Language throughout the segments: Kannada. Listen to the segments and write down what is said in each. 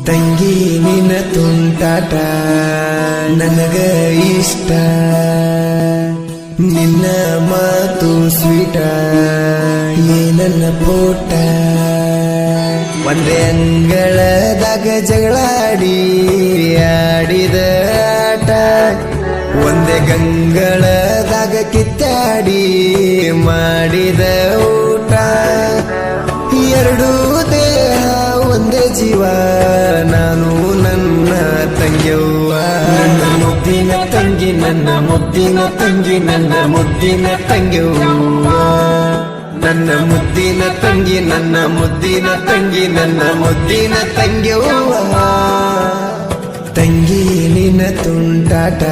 ತಂಗಿ ನಿನ್ನ ತುಂಟಾಟ ನನಗ ಇಷ್ಟ, ನಿನ್ನ ಮಾತು ಸ್ವೀಟ ಏನನ್ನ ಪೋಟ. ಒಂದೇ ಅಂಗಳದಾಗ ಜಗಳಾಡಿ ಆಡಿದ ಆಟ, ಒಂದೇ ಗಂಗಳದಾಗ ಕಿತ್ತಾಡಿ ಮಾಡಿದ ಊಟ. ಎರಡೂ ದೇಹ ಒಂದೇ ಜೀವ, ನಾನು ನನ್ನ ತಂಗಿಯವ್ವ. ನನ್ನ ಮುದ್ದಿನ ತಂಗಿ, ನನ್ನ ಮುದ್ದಿನ ತಂಗಿ, ನನ್ನ ಮುದ್ದಿನ ತಂಗಿಯವ್ವ. ನನ್ನ ಮುದ್ದಿನ ತಂಗಿ, ನನ್ನ ಮುದ್ದಿನ ತಂಗಿ, ನನ್ನ ಮುದ್ದಿನ ತಂಗಿಯವ್ವ. ತಂಗಿ ನಿನ್ನ ತುಂಟಾಟ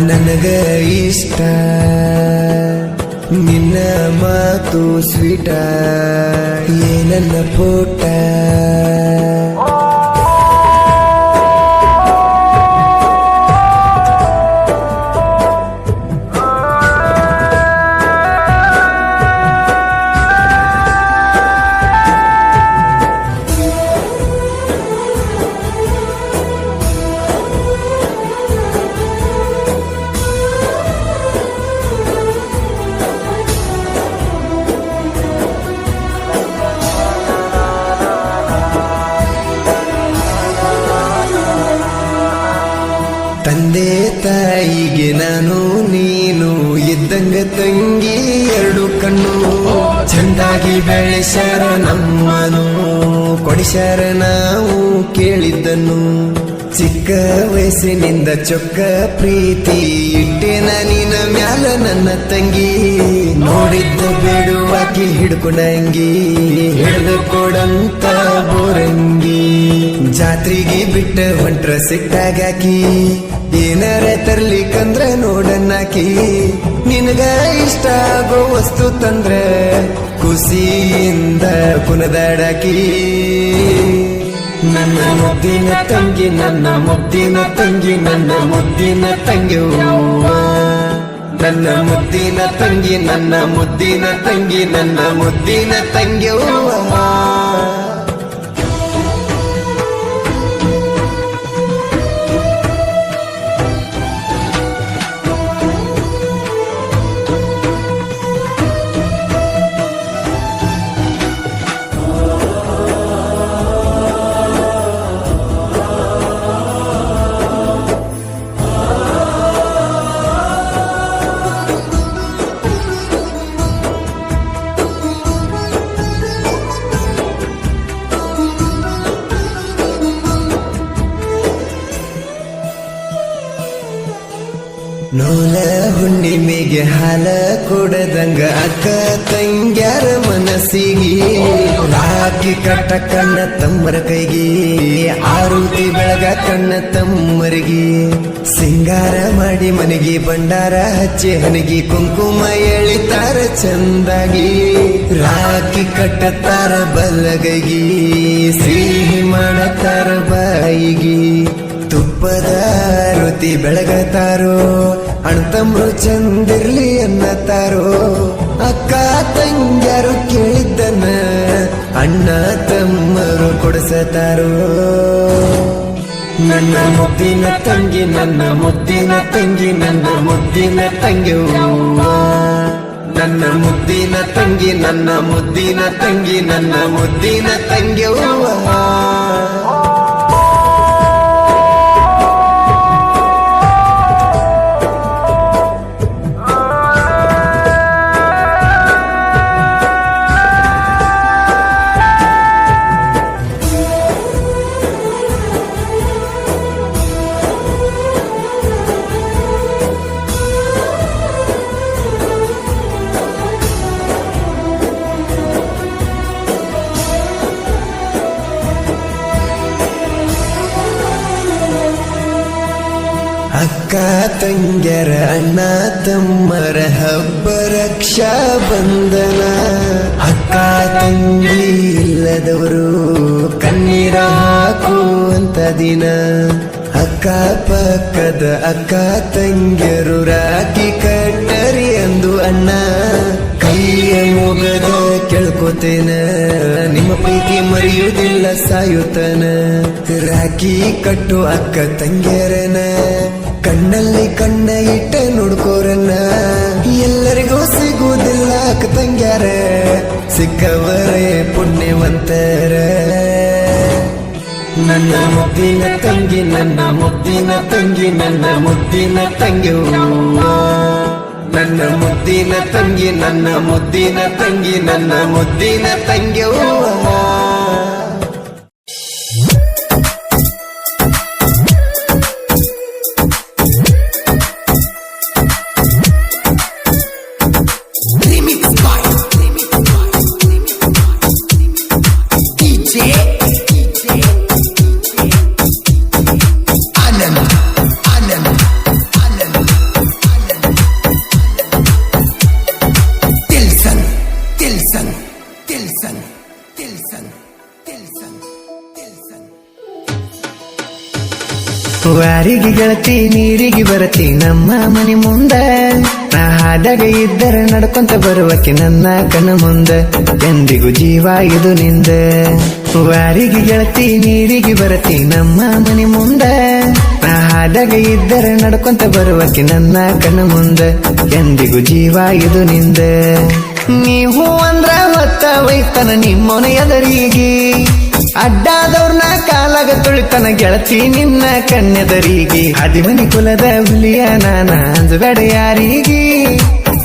ನನಗ ಇಷ್ಟ, ನಿನ್ನ ಮಾತು ಸ್ವೀಟ ಏನನ್ನ ಪೋಟ. ತಂದೆ ತಾಯಿಗೆ ನಾನು ನೀನು ಇದ್ದಂಗ ತಂಗಿ, ಎರಡು ಕಣ್ಣು ಚಂದಾಗಿ ಬೆಳೆಸ್ಯಾರ ನಮ್ಮನು, ಕೊಡಿಸ್ಯಾರ ನಾವು ಕೇಳಿದ್ದನ್ನು. ಚಿಕ್ಕ ವಯಸ್ಸಿನಿಂದ ಚೊಕ್ಕ ಪ್ರೀತಿ ಇಟ್ಟೇನ ನಿನ್ನ ಮ್ಯಾಲ ನನ್ನ ತಂಗಿ. ನೋಡಿದ್ದ ಬೇಡುವಾಕಿ ಹಿಡ್ಕೊಂಡಂಗಿ, ಹಿಡ್ದು ಕೊಡಂತ ಬೋರಂಗಿ. ಜಾತ್ರೆಗೆ ಬಿಟ್ಟ ಹೊಂಟ್ರ ಸಿಟ್ಟಾಗಾಕಿ, ಏನಾರ ತರ್ಲಿಕ್ಕಂದ್ರ ನೋಡನ್ನಾಕಿ. ನಿನಗ ಇಷ್ಟ ಆಗೋ ವಸ್ತು ತಂದ್ರ ಖುಷಿಯಿಂದ ಕುಣದಾಡಾಕಿ. ನನ್ನ ಮುದ್ದಿನ ತಂಗಿ, ನನ್ನ ಮುದ್ದಿನ ತಂಗಿ, ನನ್ನ ಮುದ್ದಿನ ತಂಗಿಯವ್ವ. ನನ್ನ ಮುದ್ದಿನ ತಂಗಿ, ನನ್ನ ಮುದ್ದಿನ ತಂಗಿ, ನನ್ನ ಮುದ್ದಿನ ತಂಗಿಯವ್ವ. ನೋಲ ಹುಣ್ಣಿಮೆಗೆ ಹಾಲ ಕೊಡದಂಗ ಅಕ್ಕ ತಂಗ್ಯಾರ ಮನಸ್ಸಿಗೆ, ರಾಖಿ ಕಟ್ಟ ಕಣ್ಣ ತಮ್ಮರ ಕೈಗೆ, ಆರುತಿ ಬೆಳಗ ಕಣ್ಣ ತಮ್ಮರಿಗೆ. ಸಿಂಗಾರ ಮಾಡಿ ಮನೆಗೆ ಬಂಡಾರ ಹಚ್ಚಿ ಹನಿಗೆ ಕುಂಕುಮ ಎಳಿತಾರ ಚಂದಾಗಿ. ರಾಖಿ ಕಟ್ಟತಾರ ಬಲ್ಲಗೈಗಿ, ಸಿಹಿ ಮಾಡತಾರ ಬಾಯಿಗೆ. ತುಪ್ಪದ ರುತಿ ಬೆಳಗತಾರೋ, ಅಣ್ತಮ್ರು ಚಂದಿರ್ಲಿ ಅನ್ನತಾರೋ. ಅಕ್ಕ ತಂಗ್ಯಾರು ಕೇಳಿದ್ದನ್ನ ಅಣ್ಣ ತಮ್ಮರು ಕೊಡಿಸತಾರೋ. ನನ್ನ ಮುದ್ದಿನ ತಂಗಿ, ನನ್ನ ಮುದ್ದಿನ ತಂಗಿ, ನನ್ನ ಮುದ್ದಿನ ತಂಗಿಯವ್ವ. ನನ್ನ ಮುದ್ದಿನ ತಂಗಿ, ನನ್ನ ಮುದ್ದಿನ ತಂಗಿ, ನನ್ನ ಮುದ್ದಿನ ತಂಗಿಯವ್ವ. ಅಕ್ಕ ತಂಗ್ಯರ ಅಣ್ಣ ತಮ್ಮರ ಹಬ್ಬ ರಕ್ಷಾ ಬಂಧನ. ಅಕ್ಕ ತಂಗಿ ಇಲ್ಲದವರು ಕಣ್ಣೀರ ಹಾಕುವಂತ ದಿನ. ಅಕ್ಕ ಪಕ್ಕದ ಅಕ್ಕ ತಂಗ್ಯರು ರಾಖಿ ಕಟ್ಟರಿ ಅಂದು ಅಣ್ಣ ಕೈ ಕೈಯ ಮುಗದ ಕೇಳ್ಕೋತೇನ ನಿಮ್ಮ ಪ್ರೀತಿ ಮರೆಯುವುದಿಲ್ಲ ಸಾಯುತ್ತನ ರಾಖಿ ಕಟ್ಟು ಅಕ್ಕ ತಂಗ್ಯಾರನ ಕಣ್ಣಲ್ಲಿ ಕಣ್ಣ ಇಟ್ಟ ನೋಡ್ಕೋರನ್ನ ಎಲ್ಲರಿಗೂ ಸಿಗುವುದಿಲ್ಲ ಅಕ್ಕ ತಂಗ್ಯಾರ ಸಿಕ್ಕವರೇ ಪುಣ್ಯವಂತರ ನನ್ನ ಮುದ್ದಿನ ತಂಗಿ ನನ್ನ ಮುದ್ದಿನ ತಂಗಿ ನನ್ನ ಮುದ್ದಿನ ತಂಗಿ ನನ್ನ ಮುದ್ದಿನ ತಂಗಿ ನನ್ನ ಮುದ್ದಿನ ತಂಗಿ ನನ್ನ ಮುದ್ದಿನ ತಂಗಿ ವಾರಿಗೆ ಗೆಳತಿ ನೀರಿಗೆ ಬರತಿ ನಮ್ಮ ಮನೆ ಮುಂದ ನಾ ಹಾದಾಗ ಇದ್ದರ ನಡ್ಕೊಂತ ಬರುವಕ್ಕೆ ನನ್ನ ಕಣ್ಣ ಮುಂದ ಎಂದಿಗೂ ಜೀವ ಇದು ನಿಂದ ವಾರಿಗೆ ಗೆಳತಿ ನೀರಿಗೆ ಬರತಿ ನಮ್ಮ ಮನೆ ಮುಂದ ನಾ ಹಾದಾಗ ಇದ್ದರ ನಡ್ಕೊಂತ ಬರುವಕ್ಕೆ ನನ್ನ ಕಣ್ಣ ಮುಂದ ಎಂದಿಗೂ ಜೀವ ಇದು ನಿಂದ ನೀವು ಅಂದ್ರ ಹೊತ್ತ ವೈತನ ನಿಮ್ಮನ ಎದರಿಗೆ ಅಡ್ಡಾದವ್ರನ್ನ ಕಾಲಾಗ ತುಳಿತನ ಗೆಳತಿ ನಿನ್ನ ಕನ್ಯದರಿಗೆ ಹದಿಮನಿ ಕುಲದ ಹುಲಿಯ ನಾನ ಅಂಜಬೇಡ ಯಾರಿಗೆ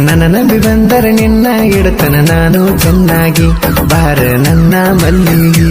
ನನ್ನ ನಂಬಿ ಬಂದರೆ ನಿನ್ನ ಇಡತನ ನಾನು ಚೆನ್ನಾಗಿ ಬಾರ ನನ್ನ ಮಲ್ಲಿಗೆ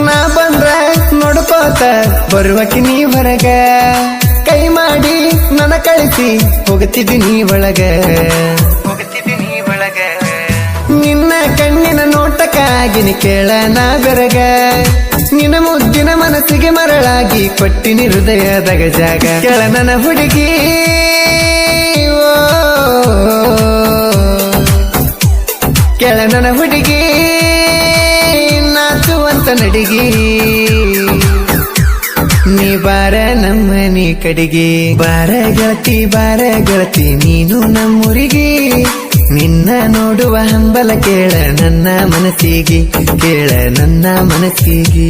ನಾ ಬಂದ್ರ ನೋಡ್ಕೋತ ಬರುವಕ್ಕೆ ನೀ ಹೊರಗ ಕೈ ಮಾಡಿ ನನ್ನ ಕಳಿಸಿ ಹೋಗುತ್ತಿದ್ದೀನಿ ಒಳಗ ನಿನ್ನ ಕಣ್ಣಿನ ನೋಟಕ್ಕಾಗಿನಿ ಕೇಳ ನಾ ಬೆರಗ ನಿನ್ನ ಮುದ್ದಿನ ಮನಸ್ಸಿಗೆ ಮರಳಾಗಿ ಕೊಟ್ಟಿನಿ ಹೃದಯದಾಗ ಜಾಗ ಕೇಳ ನನ್ನ ಹುಡುಗಿ ಕೇಳ ನನ್ನ ಹುಡುಗಿ ನಾಚುವಂತ ನಡಿಗಿ ನೀ ಬಾರ ನಮ್ಮನಿ ಕಡಿಗೆ ಬಾರ ಗೆಳತಿ ನೀನು ನಮ್ಮೂರಿಗೆ ನಿನ್ನ ನೋಡುವ ಹಂಬಲ ಕೇಳ ನನ್ನ ಮನಸ್ಸಿಗೆ ಕೇಳ ನನ್ನ ಮನಸ್ಸಿಗೆ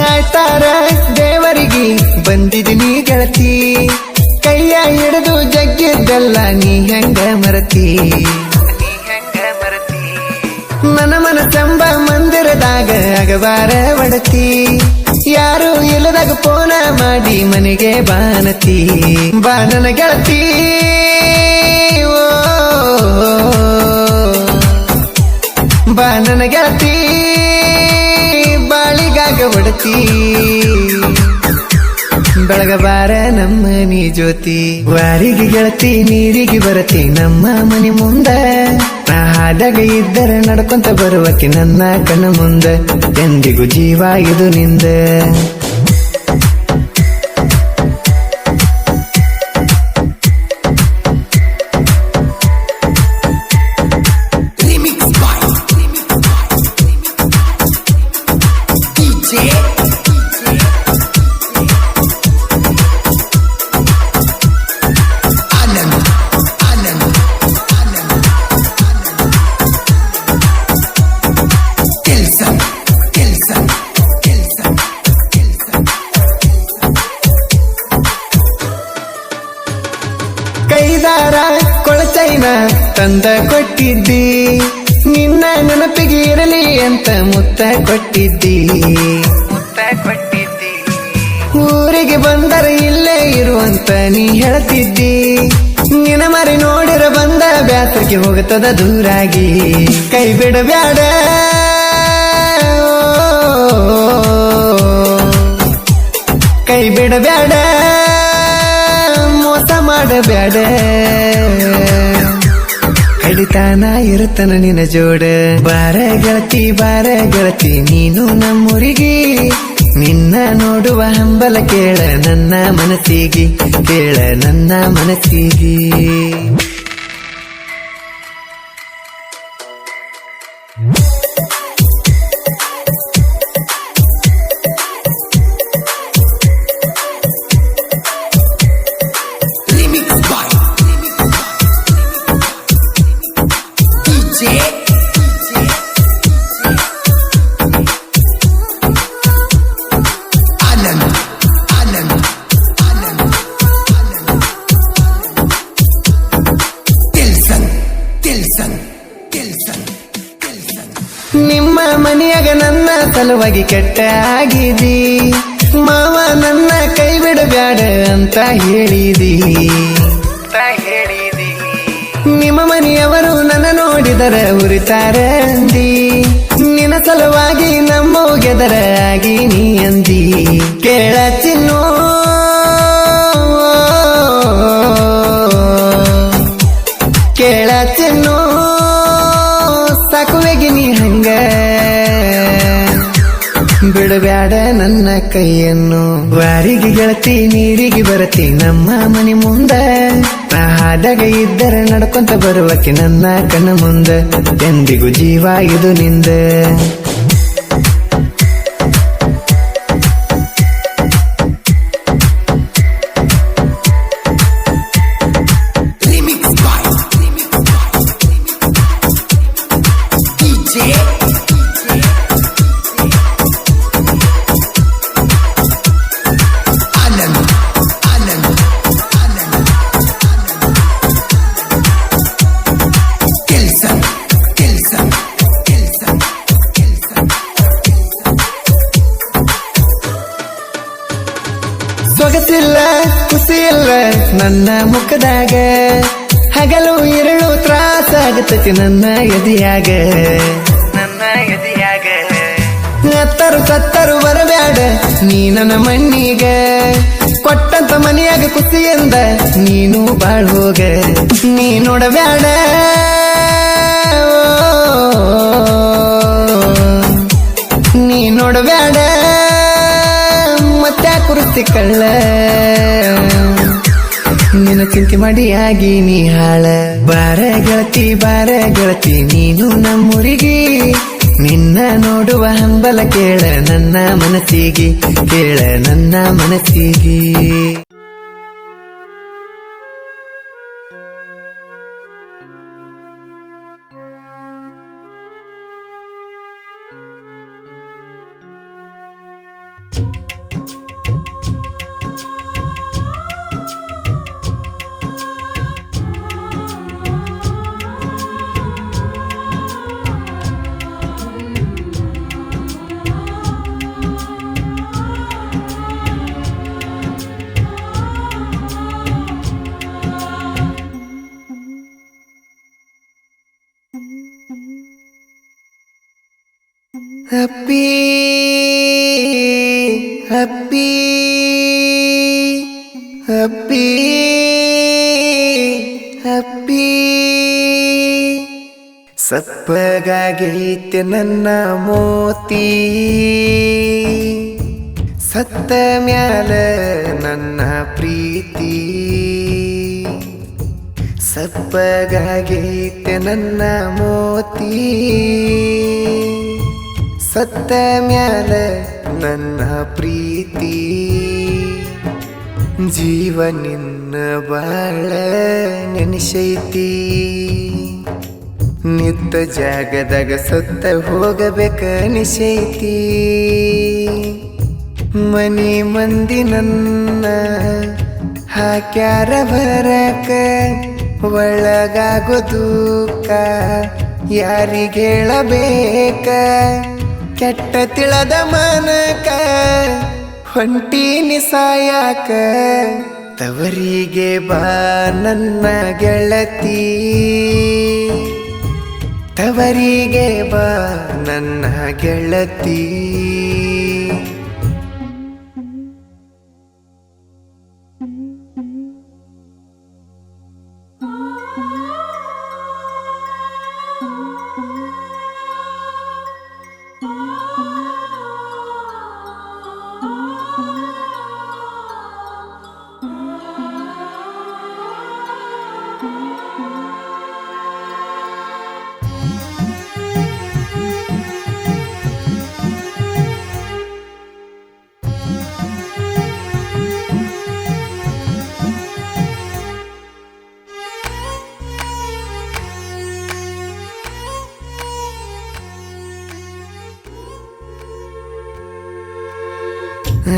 ಆಯ್ತಾರ ದೇವರಿಗೆ ಬಂದಿದ್ದೀನಿ ಗೆಳತಿ ಕೈಯ ಹಿಡಿದು ಜಗ್ಗಿದ್ದಲ್ಲ ನೀ ಹೆಂಗ ಮರತಿ ನನ್ನ ಮನಸಂಬ ಮಂದಿರದಾಗ ಅಗವಾರ ಒಡತಿ ಯಾರು ಇಲ್ಲದಾಗ ಫೋನ ಮಾಡಿ ಮನೆಗೆ ಬಾನತಿ ಬಾ ನನ್ನ ಗೆಳತಿ ಬಾ ನನ್ನ ಗೆಳತಿ ಬಾಳಿಗಾಗ ಒಡತಿ ಬೆಳಗಬಾರ ನಮ್ಮ ನೀ ಜ್ಯೋತಿ ವಾರಿಗೆ ಗೆಳತಿ ನೀರಿಗೆ ಬರತಿ ನಮ್ಮ ಮನೆ ಮುಂದ ನಾ ಹಾದಾಗ ಇದ್ದರ ನಡ್ಕೊಂತ ಬರುವಕ್ಕೆ ನನ್ನ ಕಣ್ಣ ಮುಂದ ಎಂದಿಗೂ ಜೀವ ಇದು ನಿಂದ ಐದಾರ ಕೊಳಚೈನ ತಂದ ಕೊಟ್ಟಿದ್ದಿ, ನಿನ್ನ ನೆನಪಿಗೆ ಇರಲಿ ಅಂತ ಮುತ್ತ ಕೊಟ್ಟಿದ್ದಿ. ಊರಿಗೆ ಬಂದರೆ ಇಲ್ಲೇ ಇರುವಂತ ನೀ ಹೇಳ್ತಿದ್ದಿ, ನಿನ್ನ ಮರಿ ನೋಡಿರ ಬಂದ ಬ್ಯಾಸರಿಗೆ ಹೋಗುತ್ತದ ದೂರಾಗಿ. ಕೈ ಬಿಡಬ್ಯಾಡ ಕೈ ಬಿಡಬ್ಯಾಡ, ಮೋಸ ಮಾಡಬ್ಯಾಡ, ಕಡಿತಾನ ಇರುತ್ತನ ನಿನ್ನ ಜೋಡ. ಬಾರ ಗೆಳತಿ ನೀನು ನಮ್ಮೂರಿಗೆ, ನಿನ್ನ ನೋಡುವ ಹಂಬಲ ಕೇಳ ನನ್ನ ಮನಸ್ಸಿಗೆ, ಕೇಳ ನನ್ನ ಮನಸ್ಸಿಗೆ. ನಿಮ್ಮ ಮನೆಯಾಗ ನನ್ನ ಸಲುವಾಗಿ ಕೆಟ್ಟ ಆಗಿದಿ, ಮಾವ ನನ್ನ ಕೈ ಬಿಡಬ್ಯಾಡ ಅಂತ ಹೇಳಿದಿ. ನಿಮ್ಮ ಮನೆಯವರು ನನ್ನ ನೋಡಿದರ ಉರಿತಾರ ಅಂದಿ, ನಿನ್ನ ಸಲುವಾಗಿ ನಮ್ಮ ಗೆದರ ಆಗಿ ನೀ ಅಂದಿ. ಕೇಳ ಚಿನ್ನು ಕೇಳ ಚಿನ್ನು, ಸಾಕುವೆಗಿ ನೀ ಹಂಗ, ಬಿಡಬ್ಯಾಡ ನನ್ನ ಕೈಯನ್ನು. ವಾರಿಗೆ ಗೆಳತಿ ನೀರಿಗೆ ಬರತಿ ನಮ್ಮ ಮನೆ ಮುಂದ, ಹಾದಾಗ ಇದ್ದರೆ ನಡ್ಕೊಂತ ಬರುವಕ್ಕೆ ನನ್ನ ಕಣ್ಣ ಮುಂದ. ಎಂದಿಗೂ ಜೀವ ಇದು ನಿಂದ. ಸೊಗಸಿಲ್ಲ ಖುಷಿಯಿಲ್ಲ ನನ್ನ ಮುಖದಾಗ, ಹಗಲು ಇರಳು ತ್ರಾಸ ಆಗತೈತಿ ನನ್ನ ಎದಿಯಾಗ. ಅತ್ತರು ಸತ್ತರು ಬರಬ್ಯಾಡ ನೀ ನನ್ನ ಮಣ್ಣಿಗ, ಕೊಟ್ಟಂತ ಮನೆಯಾಗ ಖುಷಿಯಿಂದ ನೀನು ಬಾಳ್ ಹೋಗ. ನೀ ನೋಡಬ್ಯಾಡ ನೀ ನೋಡಬ್ಯಾಡ ಮತ್ತೆ ಕುರುಸ್ತಿ ಕಳ್ಳ, ನಿನ್ನ ಚಿಂತೆ ಮಾಡಿ ಆಗಿ ನೀ ಹಾಳ. ಬಾರ ಗೆಳತಿ ನೀನು ನಮ್ಮೂರಿಗೆ, ನಿನ್ನ ನೋಡುವ ಹಂಬಲ ಕೇಳ ನನ್ನ ಮನಸ್ಸಿಗೆ, ಕೇಳ ನನ್ನ ಮನಸ್ಸಿಗೆ. ಅಪ್ಪಿ ಅಪ್ಪಿ ಅಪ್ಪಿ ಅಪ್ಪಿ, ಸಪ್ಪಗಾಗೈತೆ ನನ್ನ ಮೋತಿ, ಸತ್ತ ಮ್ಯಾಲ ನನ್ನ ಪ್ರೀತಿ. ಸಪ್ಪಗಾಗೈತೆ ನನ್ನ ಮೋತಿ, ಸತ್ತ ಮ್ಯಾಲ ನನ್ನ ಪ್ರೀತಿ. ಜೀವ ನಿನ್ನ ಬಾಳ ನೆನೆಸೈತಿ, ನಿತ್ತ ಜಾಗದಾಗ ಸತ್ತ ಹೋಗಬೇಕ ಅನಿಸೈತಿ. ಮನಿ ಮಂದಿ ನನ್ನ ಹಾಕ್ಯಾರ ಬರಕ ಒಳಗಾಗೋ ದುಃಖ ಯಾರಿಗೇಳಬೇಕ ಕೆಟ್ಟ ತಿಳದ ಮನಕ ಹೊಂಟೀನಿ ಸಾಯಾಕ ತವರಿಗೆ ಬಾ ನನ್ನ ಗೆಳತಿ ತವರಿಗೆ ಬಾ ನನ್ನ ಗೆಳತಿ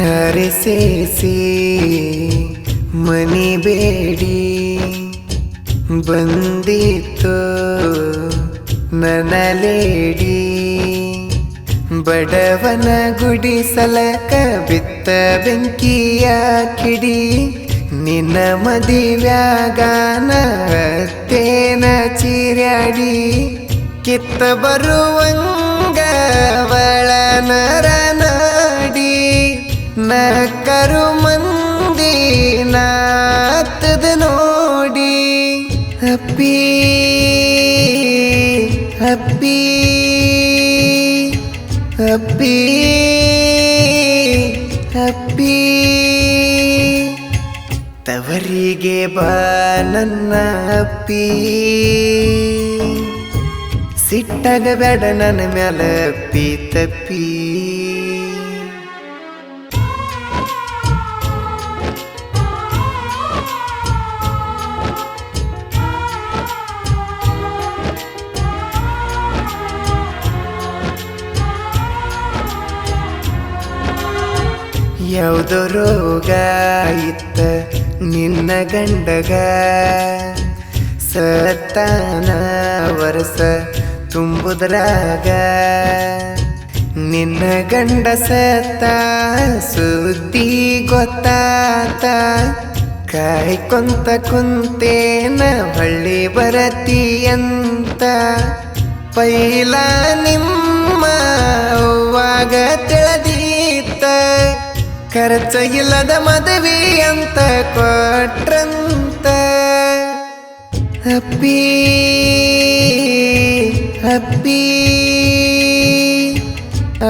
ಅರಸೇಸಿ ಮನಿ ಬೇಡಿ ಬಂದಿತ್ತು ನನಲೇಡಿ ಬಡವನ ಗುಡಿಸಲಕ ಬಿತ್ತ ಬೆಂಕಿಯ ಕಿಡಿ ನಿನ್ನ ಮದಿವ್ಯಾಗಾನ ತೇನ ಚಿರ್ಯಾಡಿ ಕಿತ್ತ ಬರುವಂಗ ಒಳನರ ನಾಡಿ ನಕ್ಕರು ಮಂದಿ ನಾತದ ನೋಡಿ ಅಪ್ಪಿ ಅಪ್ಪಿ ಅಪ್ಪಿ ಅಪ್ಪಿ ತವರಿಗೆ ಬಾ ನನ್ನ ಅಪ್ಪಿ ಸಿಟ್ಟಾಗ ಬೇಡ ನನ್ನ ಮ್ಯಾಲ ಅಪ್ಪಿ ತಪ್ಪಿ ಯಾವುದೋ ರೋಗ ಇತ್ತ ನಿನ್ನ ಗಂಡಗ ಸತ್ತಾನ ವರ್ಷ ತುಂಬುದ್ರಾಗ ನಿನ್ನ ಗಂಡ ಸತ್ತ ಸುದ್ದಿ ಗೊತ್ತಾತ ಕಾಯ್ಕೊಂತ ಕುಂತೇನ ಹೊಳ್ಳಿ ಬರತಿಯಂತ ಪೈಲ ನಿಮ್ಮ ಅವ್ವಾಗ ತಿಳಿದೀತ ಖರ್ಚ ಇಲ್ಲದ ಮದುವೆ ಅಂತ ಕೊಟ್ರಂತ ಅಪ್ಪಿ ಅಪ್ಪಿ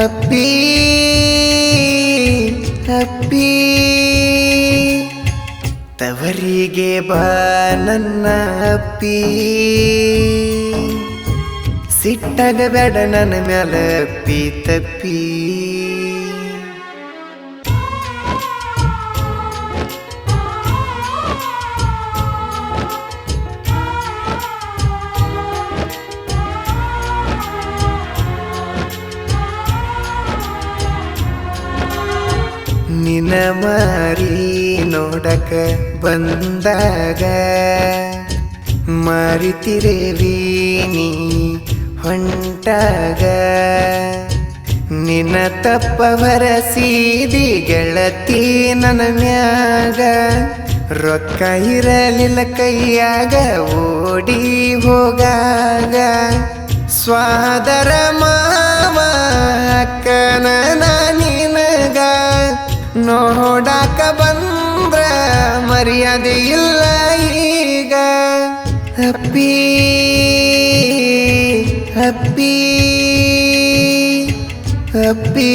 ಅಪ್ಪಿ ಅಪ್ಪಿ ತವರಿಗೆ ಬಾ ನನ್ನ ಅಪ್ಪಿ ಸಿಟ್ಟಾಗ ಬೇಡ ನನ್ನ ಮ್ಯಾಲ ಅಪ್ಪಿ ತಪ್ಪಿ ನಿನ ಮಾರಿ ನೋಡಕ ಬಂದಾಗ ಮಾರಿತಿರೇವಿ ನೀ ಹೊಂಟಾಗ ನಿನ್ನ ತಪ್ಪ ಬರಸೀದಿ ಗೆಳತಿ ನನ್ನ ಮ್ಯಾಗ ರೊಕ್ಕ ಇರಲಿಲ್ಲ ಕೈಯಾಗ ಓಡಿ ಹೋಗಾಗ ಸ್ವಾದರ ಮಾವ ಅಕ್ಕನ ನಿನಗ ನೋಡಾಕ ಬಂದ್ರ ಮರ್ಯಾದೆ ಇಲ್ಲ ಈಗ ಅಪ್ಪಿ ಅಪ್ಪಿ ಅಪ್ಪಿ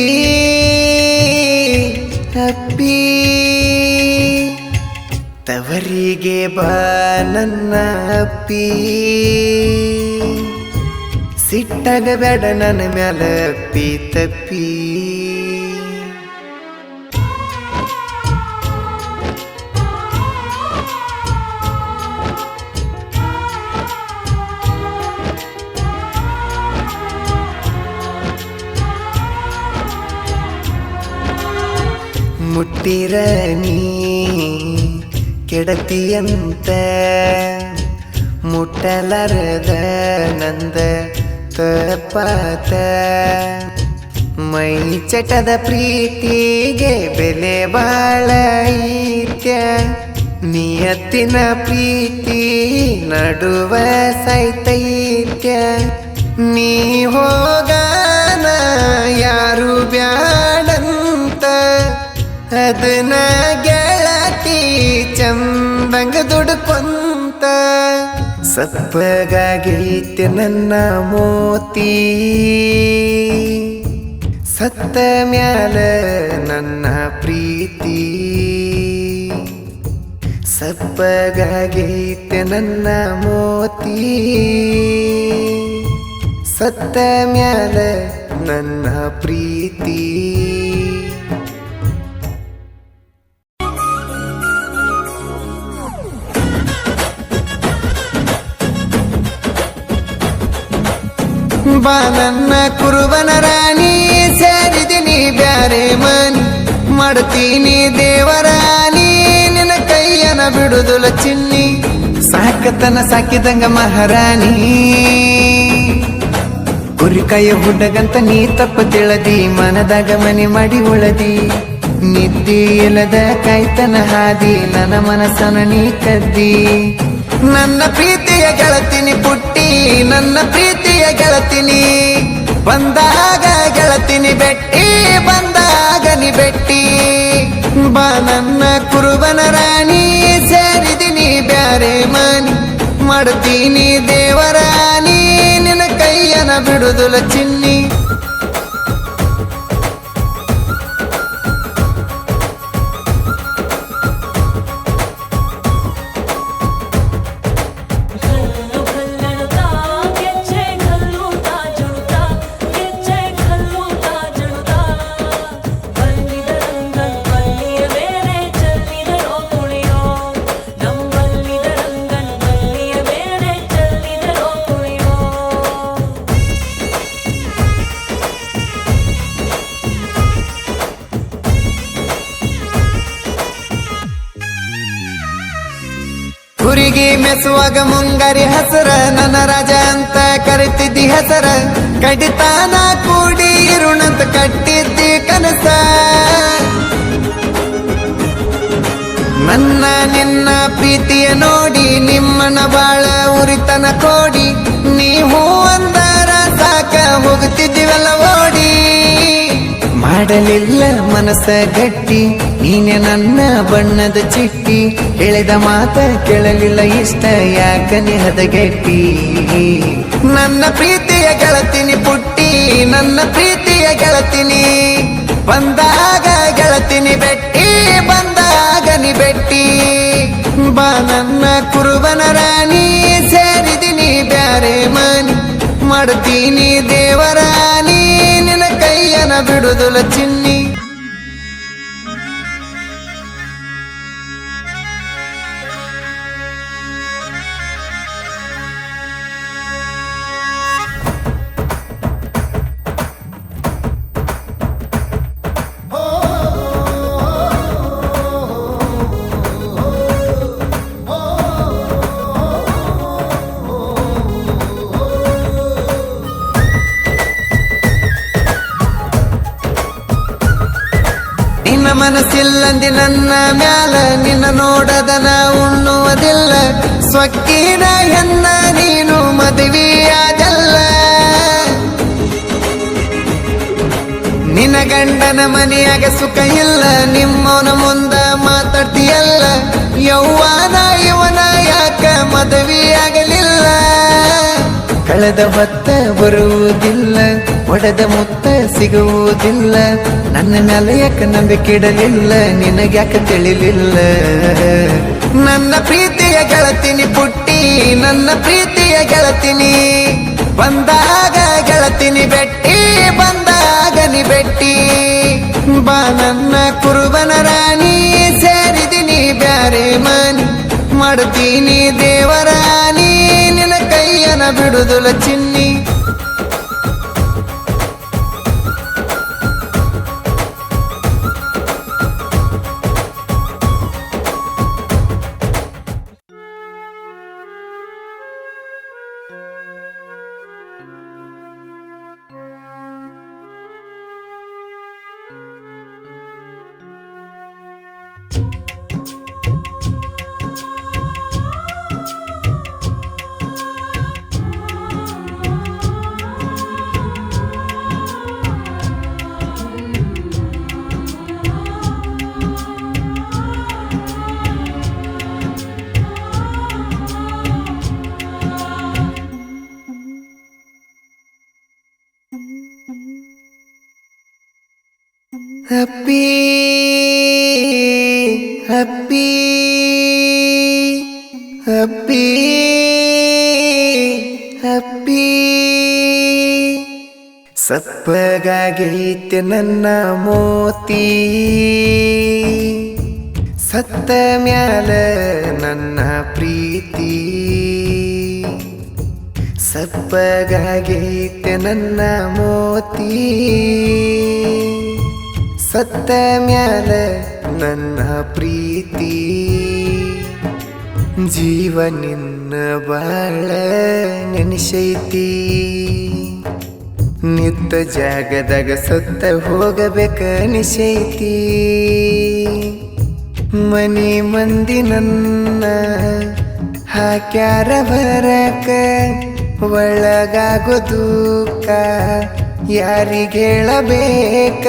ಅಪ್ಪಿ ತವರಿಗೆ ಬಾ ನನ್ನ ಅಪ್ಪಿ ಸಿಟ್ಟಾಗ ಬೇಡ ನನ್ನ ಮ್ಯಾಲ ಅಪ್ಪಿ ತಪ್ಪಿ ಮುಟ್ಟಿರ ನೀ ಬಿಡತಿಯಂತ ಮುಟ್ಟಲಾರದ ನಂದ ತಪ್ಪಾತ ಮೈ ಚಟದ ಪ್ರೀತಿಗೆ ಬೆಲೆ ಬಾಳ ಐತ್ಯ ನಿಯತ್ತಿನ ಪ್ರೀತಿ ನಡುವ ಸೈತೈತ್ಯ ನೀ ಹೋಗಾನ ಯಾರು ಬ್ಯಾಡಂತ ಅದನ್ನ ಗೆಳತಿ ಚಂದಂಗ ದುಡ್ಕೊಂತ ಸಪ್ಪಗಾಗೈತೆ ನನ್ನ ಮೋತಿ ಸತ್ತ ಮ್ಯಾಲ ನನ್ನ ಪ್ರೀತಿ ಸಪ್ಪಗಾಗೈತೆ ನನ್ನ ಮೋತಿ ಸತ್ತ ಮ್ಯಾಲ ನನ್ನ ಪ್ರೀತಿ ಬಾ ನನ್ನ ಕುರುಬನ ರಾಣಿ ಸೇರಿದಿನಿ ಬ್ಯಾರೆ ಮನಿ ಮಾಡ್ತೀನಿ ದೇವರಾಣಿ ನಿನ್ನ ಕೈಯನ ಬಿಡುದುಲ ಚಿನ್ನಿ ಸಾಕತನ ಸಾಕಿದಂಗ ಮಹಾರಾಣಿ ಕುರಿಕಾಯ ಹುಡ್ಡಗಂತ ನೀ ತಪ್ಪ ತಿಳದಿ ಮನದಾಗ ಮನೆ ಮಾಡಿ ಉಳದಿ ನಿದ್ದಿ ಇಲ್ಲದ ಕಾಯ್ತನ ಹಾದಿ ನನ್ನ ಮನಸ್ಸನ ನೀ ಕದ್ದಿ ನನ್ನ ಪ್ರೀತಿಯ ಗೆಳತಿನಿ ಪುಟ್ಟಿ ನನ್ನ ಪ್ರೀತಿಯ ಗೆಳತಿನಿ ಬಂದಾಗ ಗೆಳತಿನಿ ಬೆಟ್ಟಿ ಬಂದಾಗ ನಿ ಬೆಟ್ಟಿ ಬಾ ನನ್ನ ಕುರುಬನ ರಾಣಿ ಸೇರಿದಿನಿ ಬ್ಯಾರೆ ಮನಿ ಮಾಡ್ತೀನಿ ದೇವರಾಣಿ ನಿನ್ನ ಕೈಯನ ಬಿಡುದುಲ ಚಿನ್ನಿ ಹುರಿಗೆ ಮೆಸುವಾಗ ಮುಂಗಾರಿ ಹಸರ ನನ್ನ ರಾಜ ಅಂತ ಕರಿತಿದ್ದಿ ಹೆಸರ ಕಡಿತಾನ ಕೂಡಿ ಇರುಣಂತ ಕಟ್ಟಿದ್ದಿ ಕನಸ ನನ್ನ ನಿನ್ನ ಪ್ರೀತಿಯ ನೋಡಿ ನಿಮ್ಮನ ಬಾಳ ಉರಿತನ ಕೋಡಿ ನೀವು ಅಂದರ ಸಾಕ ಹೋಗುತ್ತಿದ್ದೀವಲ್ಲ ಓಡಿ ಮಾಡಲಿಲ್ಲ ಮನಸ್ಸ ಗಟ್ಟಿ ನೀನೆ ನನ್ನ ಬಣ್ಣದ ಚಿಟ್ಟಿ ಹೇಳಿದ ಮಾತ ಕೇಳಲಿಲ್ಲ ಇಷ್ಟ ಯಾಕನಿ ಹದಗೆಟ್ಟಿ ನನ್ನ ಪ್ರೀತಿಯ ಗೆಳತಿನಿ ಪುಟ್ಟಿ ನನ್ನ ಪ್ರೀತಿಯ ಗೆಳತಿನಿ ಬಂದಾಗ ಗೆಳತಿನಿ ಬೆಟ್ಟಿ ಬಂದಾಗ ನಿ ಬೆಟ್ಟಿ ಬಾ ನನ್ನ ಕುರುಬನ ರಾಣಿ ಸೇರಿದಿನಿ ಬ್ಯಾರೆ ಮನಿ ಮಾಡ್ತೀನಿ ದೇವರಾಣಿ ನಿನ್ನ ಕೈಯನ ಬಿಡುದುಲ ಚಿನ್ನಿ ನಿನ್ನ ಮನಸ್ಸಿಲ್ಲಂದಿ ನನ್ನ ಮ್ಯಾಲ ನಿನ್ನ ನೋಡದನ ಉಣ್ಣುವುದಿಲ್ಲ ಸ್ವಕ್ಕಿನ ಹೆನ್ನ ನೀನು ಮದುವೆಯಾದಲ್ಲ ನಿನ್ನ ಗಂಡನ ಮನೆಯಾಗ ಸುಖ ಇಲ್ಲ ನಿಮ್ಮವನ ಮುಂದ ಮಾತಾಡ್ತೀಯಲ್ಲ ಯೌವನ ಇವನ ಯಾಕ ಮದುವೆಯಾಗಲಿಲ್ಲ ಕಳೆದ ಹೊತ್ತ ಬರುವುದಿಲ್ಲ ಒಡೆದ ಮುತ್ತ ಸಿಗುವುದಿಲ್ಲ ನನ್ನ ಮೇಲೆ ಯಾಕೆ ನಂಬಿಕೆ ಇಡಲಿಲ್ಲ ನಿನಗ್ಯಾಕೆ ತಿಳಿಲಿಲ್ಲ ನನ್ನ ಪ್ರೀತಿಯ ಗೆಳತಿನಿ ಪುಟ್ಟಿ ನನ್ನ ಪ್ರೀತಿಯ ಗೆಳತಿನಿ ಬಂದಾಗ ಗೆಳತಿನಿ ಬೆಟ್ಟಿ ಬಂದಾಗ ನಿ ಬೆಟ್ಟಿ ಬಾ ನನ್ನ ಕುರುಬನ ರಾಣಿ ಸೇರಿದಿನಿ ಬ್ಯಾರೆ ಮನಿ ಮಾಡ್ತೀನಿ ದೇವರಾಣಿ ನಿನ್ನ ಕೈಯನ ಬಿಡುದುಲ ಚಿನ್ನಿ ಅಪ್ಪಿ ಅಪ್ಪಿ ಅಪ್ಪಿ ಅಪ್ಪಿ ಸಪ್ಪಗಾಗೈತೆ ನನ್ನ ಮೋತಿ ಸತ್ತ ಮ್ಯಾಲ ನನ್ನ ಪ್ರೀತಿ ಸಪ್ಪಗಾಗೈತೆ ನನ್ನ ಮೋತಿ ಸತ್ತ ಮ್ಯಾಲ ನನ್ನ ಪ್ರೀತಿ ಜೀವ ನಿನ್ನ ಬಾಳ ನೆನೆಸೈತಿ ನಿತ್ತ ಜಾಗದಾಗ ಸತ್ತ ಹೋಗಬೇಕ ನಿಶೈತಿ ಮನಿ ಮಂದಿ ನನ್ನ ಹಾಕ್ಯಾರ ಬರಕ ಒಳಗಾಗೋ ದುಃಖ ಯಾರಿಗೇಳಬೇಕ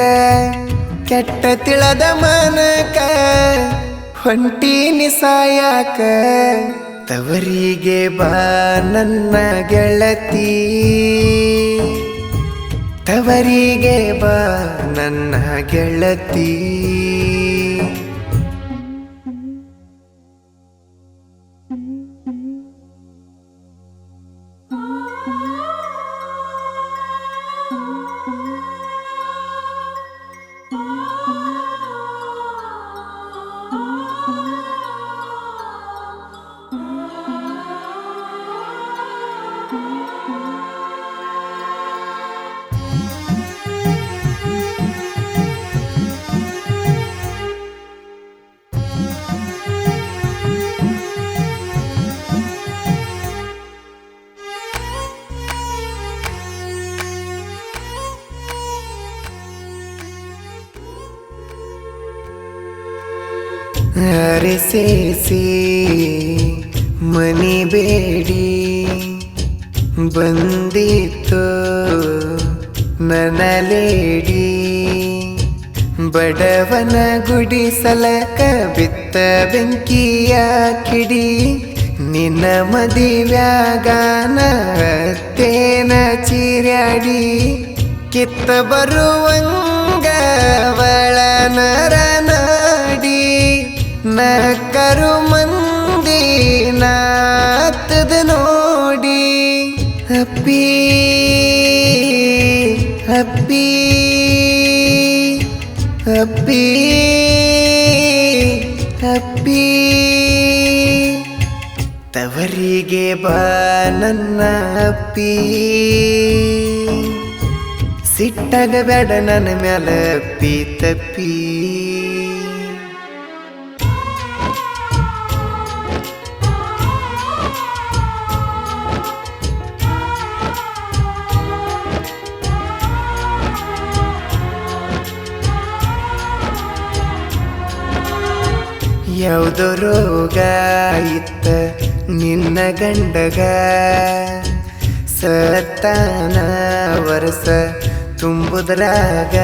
ಕೆಟ್ಟ ತಿಳದ ಮನಕ ಹೊಂಟೀನಿ ಸಾಯಾಕ ತವರಿಗೆ ಬಾ ನನ್ನ ಗೆಳತಿ ತವರಿಗೆ ಬಾ ನನ್ನ ಗೆಳತಿ ಅರಸೇಸಿ ಮನಿ ಬೇಡಿ ಬಂದಿತ್ತು ನನ್ನ ಲೇಡಿ ಬಡವನ ಗುಡಿಸಲಕ ಬಿತ್ತ ಬೆಂಕಿಯ ಕಿಡಿ ನಿನ್ನ ಮದಿವ್ಯಾಗಾನ ತೇನ ಚಿರ್ಯಾಡಿ ಕಿತ್ತ ಬರುವಂಗ ಒಳನರ ನಾಡಿ ನಕ್ಕರು ಮಂದಿ ನಾತದ ನೋಡಿ ಅಪ್ಪಿ ಅಪ್ಪಿ ಅಪ್ಪಿ ಅಪ್ಪಿ ತವರಿಗೆ ಬಾ ನನ್ನ ಅಪ್ಪಿ ಸಿಟ್ಟಾಗ ಬೇಡ ನನ್ನ ಮ್ಯಾಲ ಅಪ್ಪಿ ತಪ್ಪಿ ಯಾವುದೋ ರೋಗ ಇತ್ತ ನಿನ್ನ ಗಂಡಗ ಸತ್ತಾನ ವರ್ಷ ತುಂಬುದ್ರಾಗ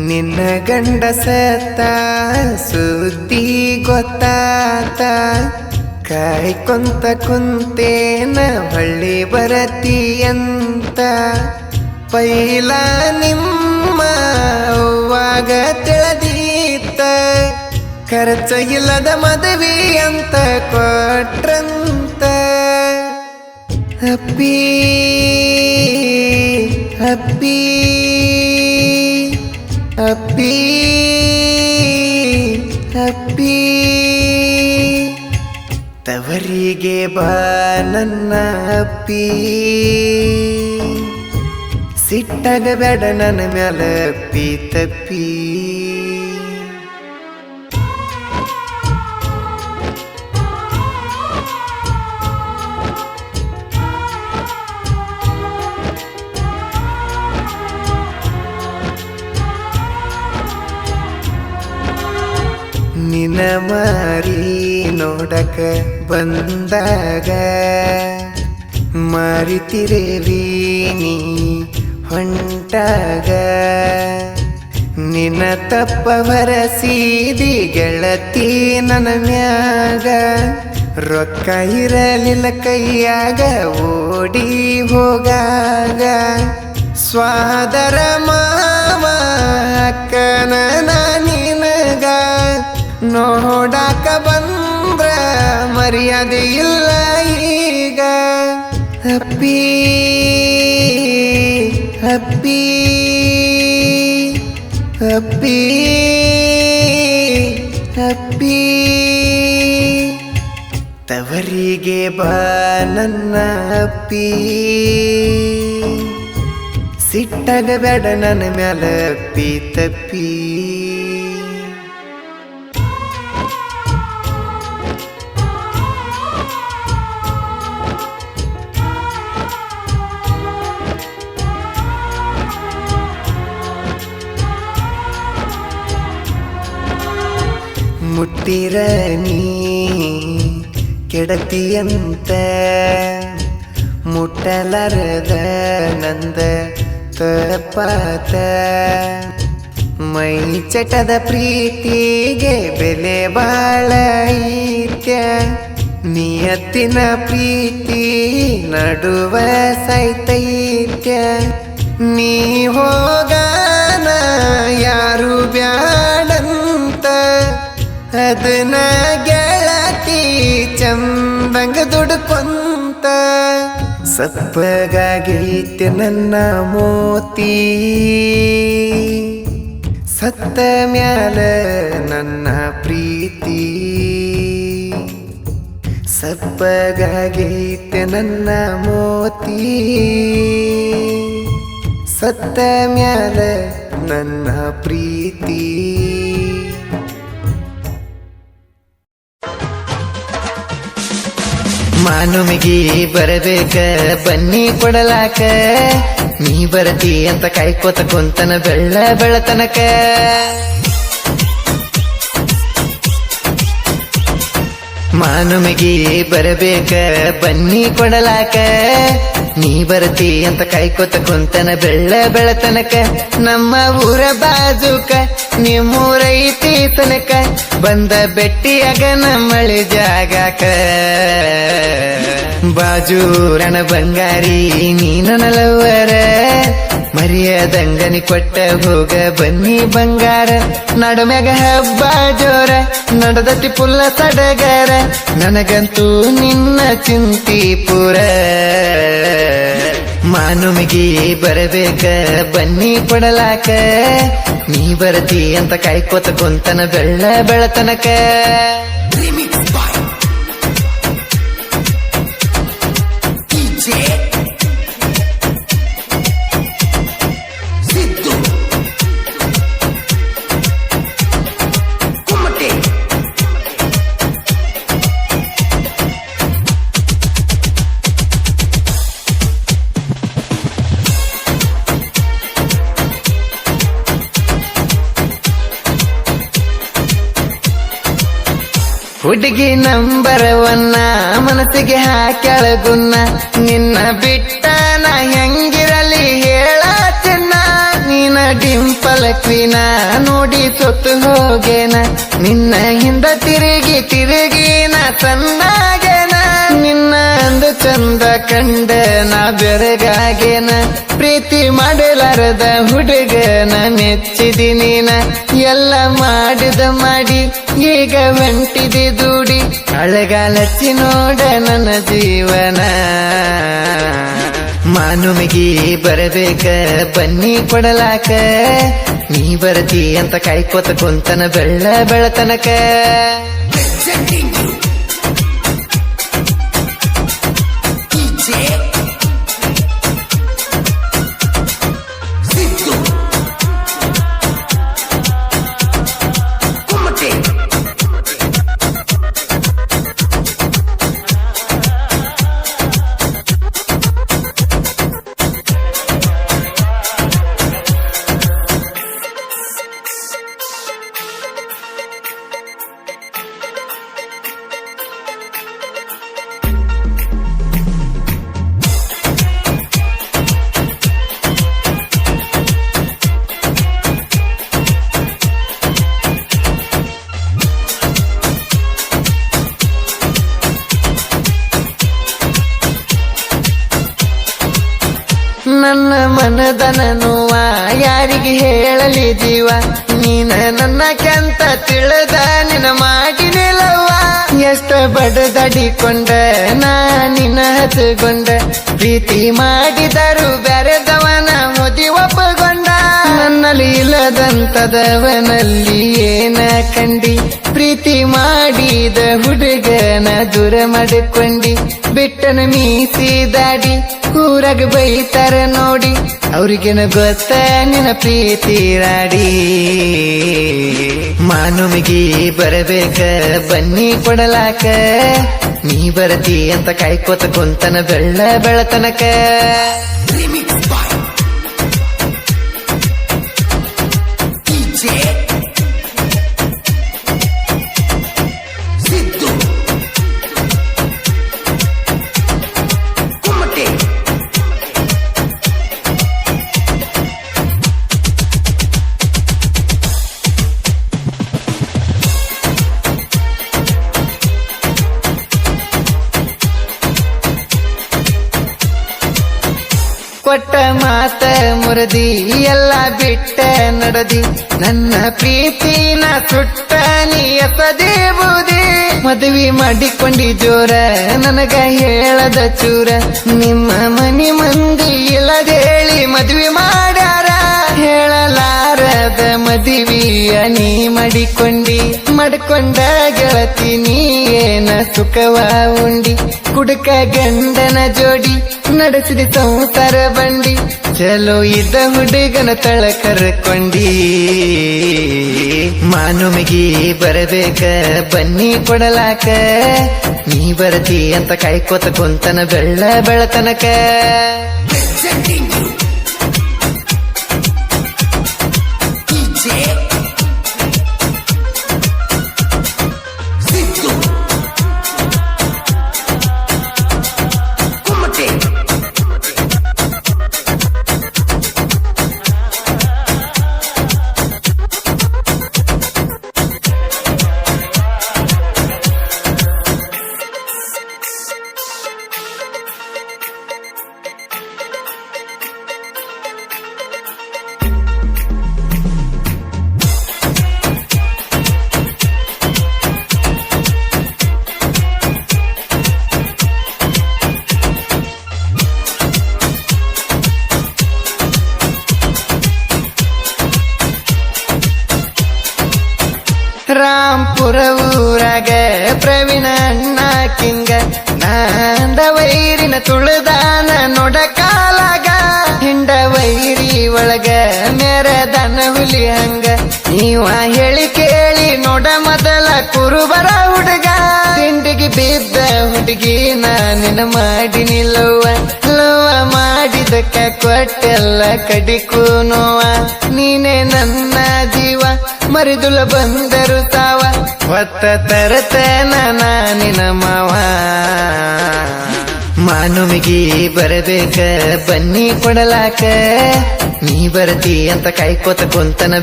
ನಿನ್ನ ಗಂಡ ಸತ್ತ ಸುದ್ದಿ ಗೊತ್ತಾತ ಕಾಯ್ಕೊಂತ ಕುಂತೇನ ಹೊಳ್ಳಿ ಬರತಿಯಂತ ಪೈಲ ನಿಮ್ಮ ಅವ್ವಾಗ ತಿಳಿದೀತ ಖರ್ಚ ಇಲ್ಲದ ಮದುವೆ ಅಂತ ಕೊಟ್ರಂತ ಅಪ್ಪಿ ಅಪ್ಪಿ ಅಪ್ಪಿ ಅಪ್ಪಿ ತವರಿಗೆ ಬಾ ನನ್ನ ಅಪ್ಪಿ ಸಿಟ್ಟಾಗ ಬೇಡ ನನ್ನ ಮ್ಯಾಲ ಅಪ್ಪಿ ತಪ್ಪಿ ನಿನ್ನ ಮಾರಿ ನೋಡಕ ಬಂದಾಗ ಮಾರಿತಿರೇವಿ ನೀ ಹೊಂಟಾಗ ನಿನ್ನ ತಪ್ಪ ಭರಸಿದಿ ಗೆಳತಿ ನನ್ನ ಮ್ಯಾಗ ರೊಕ್ಕ ಇರಲಿಲ್ಲ ಕೈಯಾಗ ಓಡಿ ಹೋಗಾಗ ಸ್ವಾದರ ಮಾವ ಅಕ್ಕನ ನಿನಗ ನೋಡಾಕ ಬಂದ್ರ ಮರ್ಯಾದೆ ಇಲ್ಲ ಈಗ ಅಪ್ಪಿ ಅಪ್ಪಿ ಅಪ್ಪಿ ಅಪ್ಪಿ ತವರಿಗೆ ಬಾ ನನ್ನ ಅಪ್ಪಿ ಸಿಟ್ಟಾಗ ಬೇಡ ನನ್ನ ಮ್ಯಾಲ ಅಪ್ಪಿ ತಪ್ಪಿ ಮುಟ್ಟಿರ ನೀ ಕೆಡತಿಯಂತ ಮುಟ್ಟಲಾರದ ನಂದ ತಪ್ಪಾತ ಮೈ ಚಟದ ಪ್ರೀತಿಗೆ ಬೆಲೆ ಬಾಳ ಐತ್ಯ ನಿಯತ್ತಿನ ಪ್ರೀತಿ ನಡುವ ಸೈತೈತ್ಯ ನೀ ಹೋಗಾನ ಯಾರು ಬ್ಯಾಡಂತ ಅದನ್ನ ಗೆಳತಿ ಚಂದಂಗ ದುಡ್ಕೊಂತ ಸಪ್ಪಗಾಗೈತೆ ನನ್ನ ಮೋತಿ ಸತ್ತ ಮ್ಯಾಲ ನನ್ನ ಪ್ರೀತಿ ಸಪ್ಪಗಾಗೈತೆ ನನ್ನ ಮೋತಿ ಸತ್ತ ಮ್ಯಾಲ ನನ್ನ ಪ್ರೀತಿ ಮಾನುಮಿಗಿ ಬರಬೇಕ ಬನ್ನಿ ಕೊಡಲಾಕ ನೀ ಬರತಿ ಅಂತ ಕಾಯ್ಕೋತ ಕುಂತನ ಬೆಳ್ಳ ಬೆಳತನಕ ಮಾನುಮಿಗಿ ಬರಬೇಕ ಬನ್ನಿ ಕೊಡಲಾಕ ನೀ ಬರತಿ ಅಂತ ಕಾಯ್ಕೋತ ಕುಂತನ ಬೆಳ್ಳ ಬೆಳತನಕ ನಮ್ಮ ಊರ ಬಾಜುಕ ನಿಮ್ಮೂರೈತಿ ತನಕ ಬಂದ ಬೆಟ್ಟಿಯಾಗ ನಮ್ಮಳಿ ಜಾಗಾಕ ಬಾಜೂರಣ ಬಂಗಾರಿ ನೀನ ನಲವರ ಮರ್ಯಾದಂಗನಿ ಕೊಟ್ಟ ಹೋಗ ಬನ್ನಿ ಬಂಗಾರ ನಡುಮ್ಯಾಗ ಹಬ್ಬ ಜೋರ ನಡದತಿ ಪುಲ್ಲ ಸಡಗರ ನನಗಂತೂ ನಿನ್ನ ಚಿಂತಿ ಪುರ ಮಾನುಮಿಗಿ ಬರಬೇಕ ಬನ್ನಿ ಕೊಡಲಾಕ ನೀ ಬರತಿ ಅಂತ ಕಾಯ್ಕೋತ ಕುಂತನ ಬೆಳ್ಳ ಬೆಳತನಕ ಹುಡುಗಿ ನಂಬರ್ ಒನ್ನ ಮನಸ್ಸಿಗೆ ಹಾಕ್ಯಾಳ ಗುನ್ನ ನಿನ್ನ ಬಿಟ್ಟ ನಾ ಹೆಂಗಿರಲಿ ಹೇಳ ಚಿನ್ನ ನೀನ ಡಿಂಪಲ್ ಕ್ವೀನ ನೋಡಿ ಸೊತ್ತು ಹೋಗೇನ ನಿನ್ನ ಹಿಂದ ತಿರುಗಿ ತಿರುಗಿ ನಾ ಸಣ್ಣಾಗೇನ ನಿನ್ನ ಅಂದು ಚಂದ ಕಂಡ ನಾ ಬೆರಗಾಗೇನ ಪ್ರೀತಿ ಮಾಡಲಾರದ ಹುಡುಗನ ಮೆಚ್ಚಿದಿ ನೀನ ಎಲ್ಲ ಮಾಡಿದ ಮಾಡಿ ಈಗ ಹೊಂಟಿದೆ ದೂಡಿ ಅಳಗಾಲಚ್ಚಿ ನೋಡ ನನ್ನ ಜೀವನ ಮಾನುಮಿಗಿ ಬರಬೇಕ ಬನ್ನಿ ಕೊಡಲಾಕ ನೀ ಬರತಿ ಅಂತ ಕಾಯ್ಕೋತ ಕುಂತನ ಬೆಳ್ಳ ಬೆಳತನಕ ಮನದನ ನೋವ ಯಾರಿಗೆ ಹೇಳಲಿ ಜೀವ ನೀನ ನನ್ನ ಕೆಂತ ತಿಳಿದ ನಿನ್ನ ಮಾಡಿನಿಲ್ಲವ್ವ ಎಷ್ಟ ಬಡದಡಿಕೊಂಡ ನಾ ನಿನ್ನ ಹಚ್ಕೊಂಡ ಪ್ರೀತಿ ಮಾಡಿದರು ಬೆರೆದವನ ಮುದಿ ಒಪ್ಪಗೊಂಡ ನನ್ನಲ್ಲಿ ಇಲ್ಲದಂತದವನಲ್ಲಿ ಏನ ಕಂಡಿ ಪ್ರೀತಿ ಮಾಡಿದ ಹುಡುಗನ ದೂರ ಮಾಡಿಕೊಂಡಿ ಬಿಟ್ಟನ ಮೀಸಿದಾಡಿ ಊರಾಗ ಬೈತಾರ ನೋಡಿ ಅವ್ರಿಗೇನ ಗೊತ್ತ ನಿನ್ನ ಪ್ರೀತಿ ರಾಡಿ ಮಾನುಮಿಗಿ ಬರಬೇಕ ಬನ್ನಿ ಕೊಡಲಾಕ ನೀ ಬರತಿ ಅಂತ ಕಾಯ್ಕೋತ ಕುಂತನ ಬೆಳತನಕ ಕೊಟ್ಟ ಮಾತ ಮುರದಿ ಎಲ್ಲ ಬಿಟ್ಟ ನಡದಿ ನನ್ನ ಪ್ರೀತಿನ ಸುಟ್ಟ ನೀಯತದೇ ಬೂದಿ ಮದುವೆ ಮಾಡಿಕೊಂಡಿ ಜೋರ ನನಗ ಹೇಳದ ಚೂರ ನಿಮ್ಮ ಮನಿ ಮಂದಿ ಇಲ್ಲದೇಳಿ ಮದುವೆ ಮಾಡ್ಯಾರ ಹೇಳಲಾರದ ಮದುವೆಯ ನೀ ಮಾಡಿಕೊಂಡ ಗೆಳತಿ ನೀ ಏನ ಸುಖವ ಉಂಡಿ ಕುಡುಕ ಗಂಡನ ಜೋಡಿ ನಡೆಸಿದ ಸಂಸಾರ ಬಂಡಿ ಚಲೋ ಇದ್ದ ಹುಡುಗನ ತಳ ಕರ್ಕೊಂಡಿ ಮಾನುಮಿಗಿ ಬರಬೇಕ ಬನ್ನಿ ಕೊಡಲಾಕ ನೀ ಬರತಿ ಅಂತ ಕಾಯ್ಕೋತ ಕುಂತನ ಬೆಳತನಕ ರಾಂಪುರ ಊರಾಗ ಪ್ರವೀಣ ಅಣ್ಣ ಕಿಂಗ ನಾಂದ ವೈರಿನ ತುಳದಾನ ನೋಡ ಕಾಲಾಗ ಹಿಂಡ ವೈರಿ ಒಳಗ ಮೆರದನ ಹುಲಿ ಹಂಗ ನೀವ ಹೇಳಿ ಕೇಳಿ ನೋಡ ಮೊದಲ ಕುರುಬರ ಹುಡುಗ ತಿಂಡಿಗೆ ಬಿದ್ದ ಹುಡುಗಿ ನಾನಿನ ಮಾಡಿ ನಿಲ್ಲುವ ಲವ ಮಾಡಿದಕ್ಕ ಕೊಟ್ಟೆಲ್ಲ ಕಡಿಕು ನೋವ ನೀನೇ ನನ್ನ ಜೀವ ಮರಿದುಲ ಬಂದರು ತಾವ ಹೊತ್ತ ತರತನ ನಾನಿನ ಮಾವ ಮಾನುಮಿಗಿ ಬರಬೇಕ ಬನ್ನಿ ಕೊಡಲಾಕ ನೀ ಬರತಿ ಅಂತ ಕಾಯ್ಕೋತ ಕುಂತನ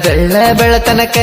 ಬೆಳತನಕ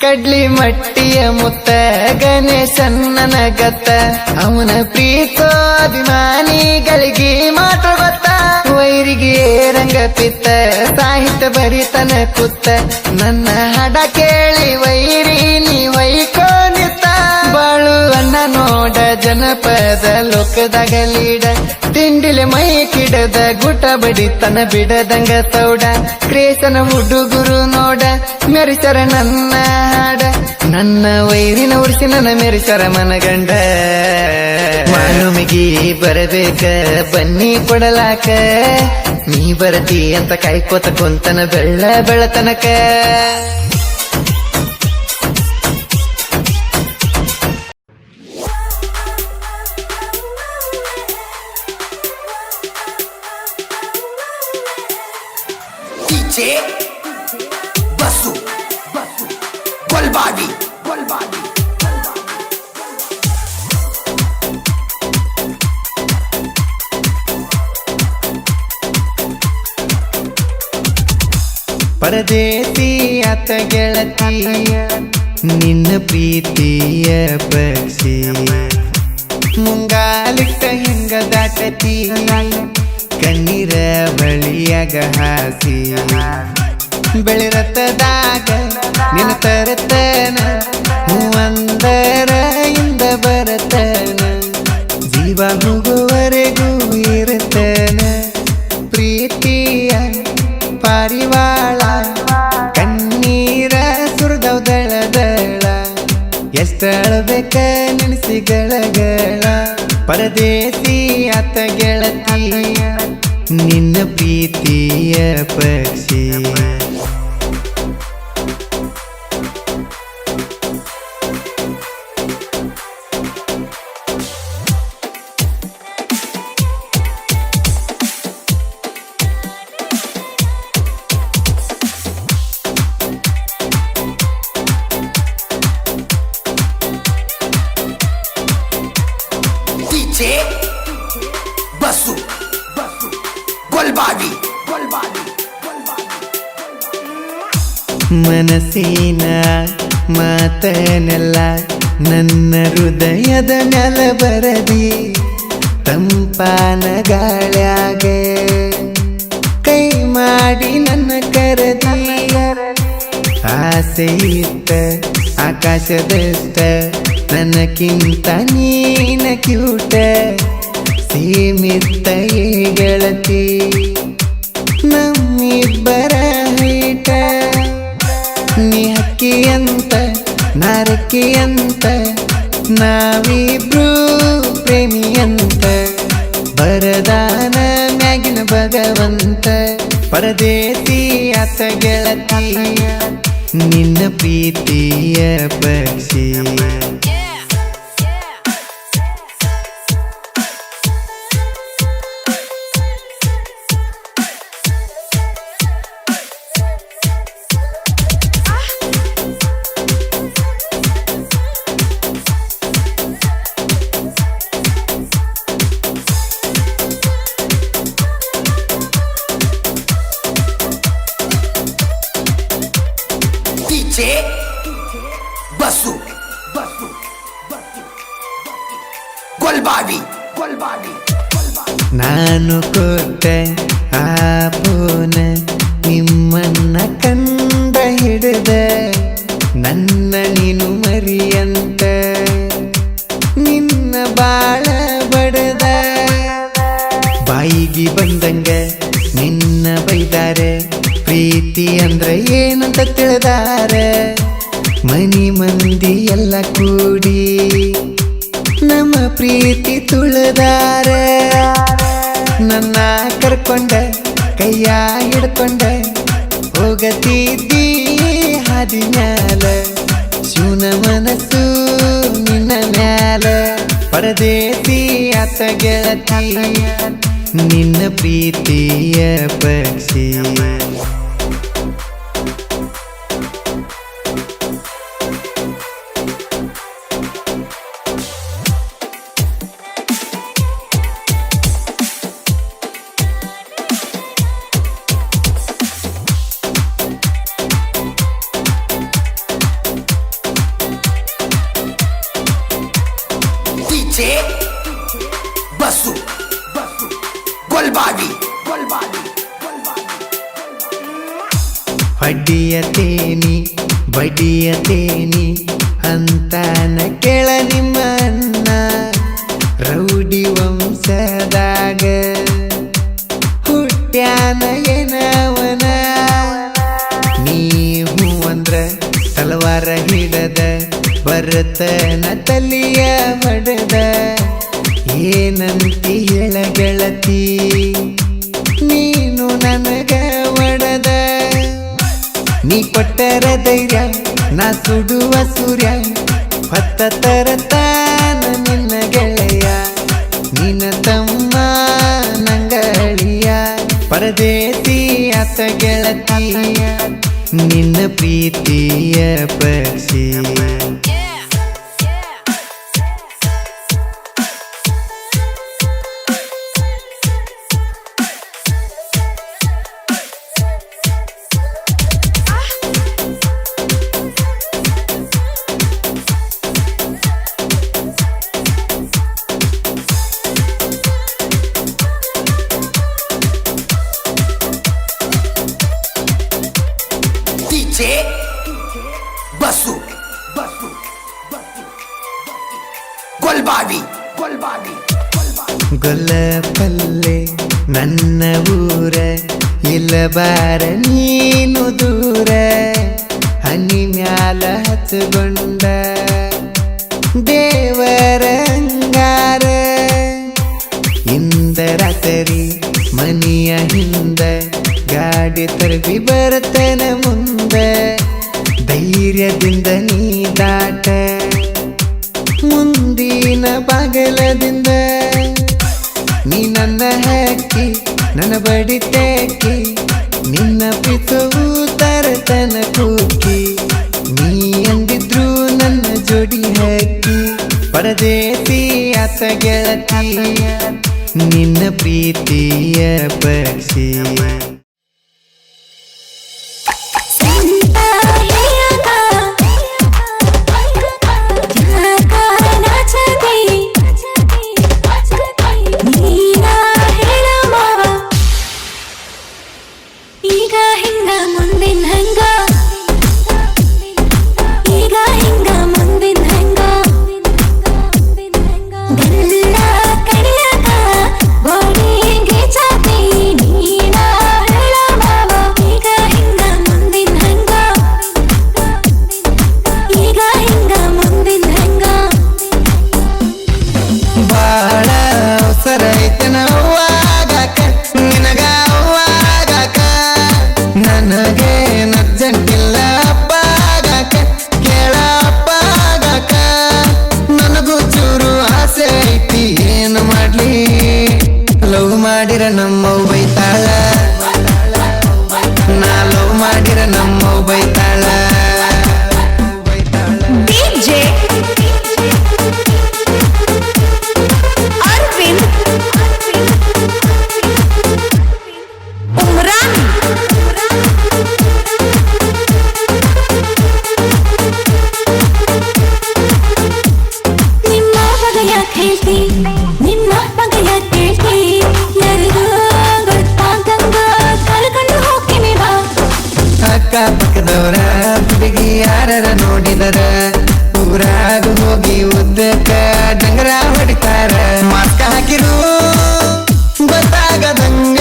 ಕಡ್ಲಿ ಮಟ್ಟಿಯ ಮುತ್ತ ಗಣೇಶನ್ನನ ಗತ್ತ ಅವನ ಪ್ರೀತೋ ಅಭಿಮಾನಿಗಳಿಗೆ ಮಾತ್ರ ಗೊತ್ತ ವೈರಿಗೆ ರಂಗ ಪಿತ್ತ ಸಾಹಿತ್ಯ ಬರಿತನ ಕುತ್ತ ನನ್ನ ಹಾಡ ಕೇಳಿ ವೈರಿ ನೀ ವೈಕೋ ನಿತ್ತ ಬಾಳು ಅಣ್ಣ ನೋಡ ಜನಪದ ಲೋಕದಾಗ ಲೀಡ ತಿಂಡಿಲೆ ಮೈ ಕಿಡದ ಗುಟ ಬಡಿತನ ಬಿಡದಂಗ ತೌಡ ಕ್ರೇಸನ ಹುಡುಗುರು ನೋಡ ಮೆರಿಸರ ನನ್ನ ಹಾಡ ನನ್ನ ವೈರಿನ ಉರ್ಸಿ ನನ್ನ ಮೆರಿಸರ ಮನಗಂಡ ಮಾನುಮಿಗಿ ಬರಬೇಕ ಬನ್ನಿ ಕೊಡಲಾಕ ನೀ ಬರತಿ ಅಂತ ಕಾಯ್ಕೋತ ಕುಂತನ ಬೆಳತನಕ ಗೊಲ್ಬಾವಿ ಪರದೇಸಿ ಆತ ಗೆಳತಿ ನಿನ್ನ ಪ್ರೀತಿಯ ಪಕ್ಷಿ ಮುಂಗಾಲಿಟ್ಟ ಹಿಂಗ ದಾಟತಿ ಕಣ್ಣೀರ ಬಳಿಯಾಗ ಹಾಸಿ ಬೆಳಿರತದಾಗ ನಿನ್ನ ತರತನ ಹೂವಂದರ ಇಂದ ಬರತನ ಜೀವ ಹೋಗುವರೆಗೂ ಇರತನ ಪ್ರೀತಿಯ ಪಾರಿವಾಳ ಕಣ್ಣೀರ ಸುರಿದವ ದಳ ಎಷ್ಟಳಬೇಕ ನೆನೆಸಿ ಗಳಗಳ ಪರದೇಸಿ ಆತ ಗೆಳತಿ ನಿನ್ನ ಪ್ರೀತಿಯ ಪಕ್ಷಿ ಡಿಜೆ ಬಸ್ಸು ಗೊಲ್ಬಾವಿ ಮನಸ್ಸಿನ ಮಾತನೆಲ್ಲ ನನ್ನ ಹೃದಯದ ಮ್ಯಾಲ ಬರದಿ ತಂಪಾನ ಗಾಳ್ಯಾಗ ಕೈ ಮಾಡಿ ನನ್ನ ಕರದಿ ಆಸೆ ಇತ್ತ ಆಕಾಶದಷ್ಟ ನನಕ್ಕಿಂತ ನೀನ ಕ್ಯೂಟ ಸೀಮಿತ ಗೆಳತಿ ನಮ್ಮಿಬ್ಬರ ಹೈಟ ನೀ ಹಕ್ಕಿಯಂತ ನಾರಕ್ಕಿಯಂತ ನಾವಿಬ್ರು ಪ್ರೇಮಿಯಂತ ಬರದಾನ ಮ್ಯಾಗಿನ ಭಗವಂತ ಪರದೇಸಿ ಆತ ಗೆಳತಿ ನಿನ್ನ ಪ್ರೀತಿಯ ಪಕ್ಷಿ ಡಿಜೆ ಬಸ್ಸು ಗೊಲ್ಬಾವಿ ನಾನು ಕೊಟ್ಟ ಆ ಪೋನ ನಿಮ್ಮನ್ನ ಕಂಡ ಹಿಡಿದ ನನ್ನ ನೀನು ಮರಿಯಂತ ನಿನ್ನ ಬಾಳ ಬಡದ ಬಾಯಿಗೆ ಬಂದಂಗ ನಿನ್ನ ಬೈದಾರೆ ಪ್ರೀತಿ ಅಂದ್ರೆ ಏನಂತ ತಿಳಿದಾರ ಮನಿ ಮಂದಿ ಎಲ್ಲ ಕೂಡಿ ನಮ್ಮ ಪ್ರೀತಿ ತುಳಿದಾರ ನನ್ನ ಕರ್ಕೊಂಡ ಕೈಯ ಹಿಡ್ಕೊಂಡ ಹೋಗತಿದ್ದಿ ಹಾದಿ ಮ್ಯಾಲ ಶಿವನ ಮನಸ್ಸು ನಿನ್ನ ಮ್ಯಾಲ ಪರದೇಸಿ ಆತ ಗೆಳತಿ ನಿನ್ನ ಪ್ರೀತಿಯ ಪಕ್ಷಿ ಡಿಜೆ ಬಸ್ಸು ಗೊಲ್ಬಾವಿ ಹೊಡಿಯತೇನಿ ಬಡಿಯತೇನಿ ಅಂತಾನ ಕೆಳ ನಿಮ್ಮ ಅನ್ನ ರೌಡಿ ವಂಶದಾಗ ಹುಟ್ಟ್ಯಾನ ಏನವನ ನೀವು ಅಂದ್ರ ತಲವಾರ ಹಿಡದ ಬರತನ ತಲಿಯ ಬಡದ ಏನಂತಿ ಹೇಳ ಗೆಳತಿ ನೀನು ನನಗ ಒಡದ ನೀ ಕೊಟ್ಟರ ಧೈರ್ಯ ನಾ ಸುಡುವ ಸೂರ್ಯ ಹೊತ್ತ ತರತಾನ ನಿನ್ನ ಗೆಳೆಯ ನಿನ್ನ ತಮ್ಮ ನಂಗಳಿಯ ಪರದೇಸಿ ಆತ ಗೆಳತಿ ನಿನ್ನ ಪ್ರೀತಿಯ ಪಕ್ಷಿ DJ ಬಸ್ಸು ಗೊಲ್ಬಾವಿ ಗೊಲ್ಲ ಪಲ್ಲೆ ನನ್ನ ಊರ ಇಲ್ಲ ಬಾರ ನೀನು ದೂರ ಹನಿ ಮ್ಯಾಲ ಹಚ್ಚಗೊಂಡ ದೇವರ ಅಂಗಾರ ಇಂದ ರಾತ್ರಿ ಮನಿಯ ಹಿಂದ ಗಾಡಿ ತರಬಿ ಬರ್ತನ ಮುಂದೆ ಧೈರ್ಯದಿಂದ ನೀ ದಾಟ ಮುಂದಿನ ಬಾಗಲದಿಂದ ನೀ ನನ್ನ ಹಕ್ಕಿ ನನ್ನ ಬಡಿತೇಕಿ ನಿನ್ನ ಪಿತವು ತರತನ ಕೂಕಿ ನೀ ಎಂದಿದ್ರು ನನ್ನ ಜೋಡಿ ಹಕ್ಕಿ ಪರದೇಸಿ ಆತ ಗೆಳತಿ ನಿನ್ನ ಪ್ರೀತಿಯ ಪಕ್ಷಿ ಮಾಡಿರ ನಮ್ಮ ಬೈತಾಳ ನಾ ಲವ್ ಮಾಡಿರ ನಮ್ಮ ಬೈತಾಳ DJ ಅರವಿಂದ್ ಉಮ್ರಾನ್ ನಿಮ್ಮ ಬಗೆಯ ಕೇಳ್ತಿ ನಿಮ್ಮ ಬಗೆಯ ಕೇಳ್ತಿ ಅಕ್ಕ ಪಕ್ಕದವರ ಹುಡುಗಿ ಯಾರ ನೋಡಿದರ ಊರಾಗ ಹೋಗಿ ಉದ್ದಕ್ಕ ಡಂಗರ ಹೊಡಿತಾರ ಮಾಸ್ಕ ಹಾಕಿರು ಗೊತ್ತಾಗದಂಗ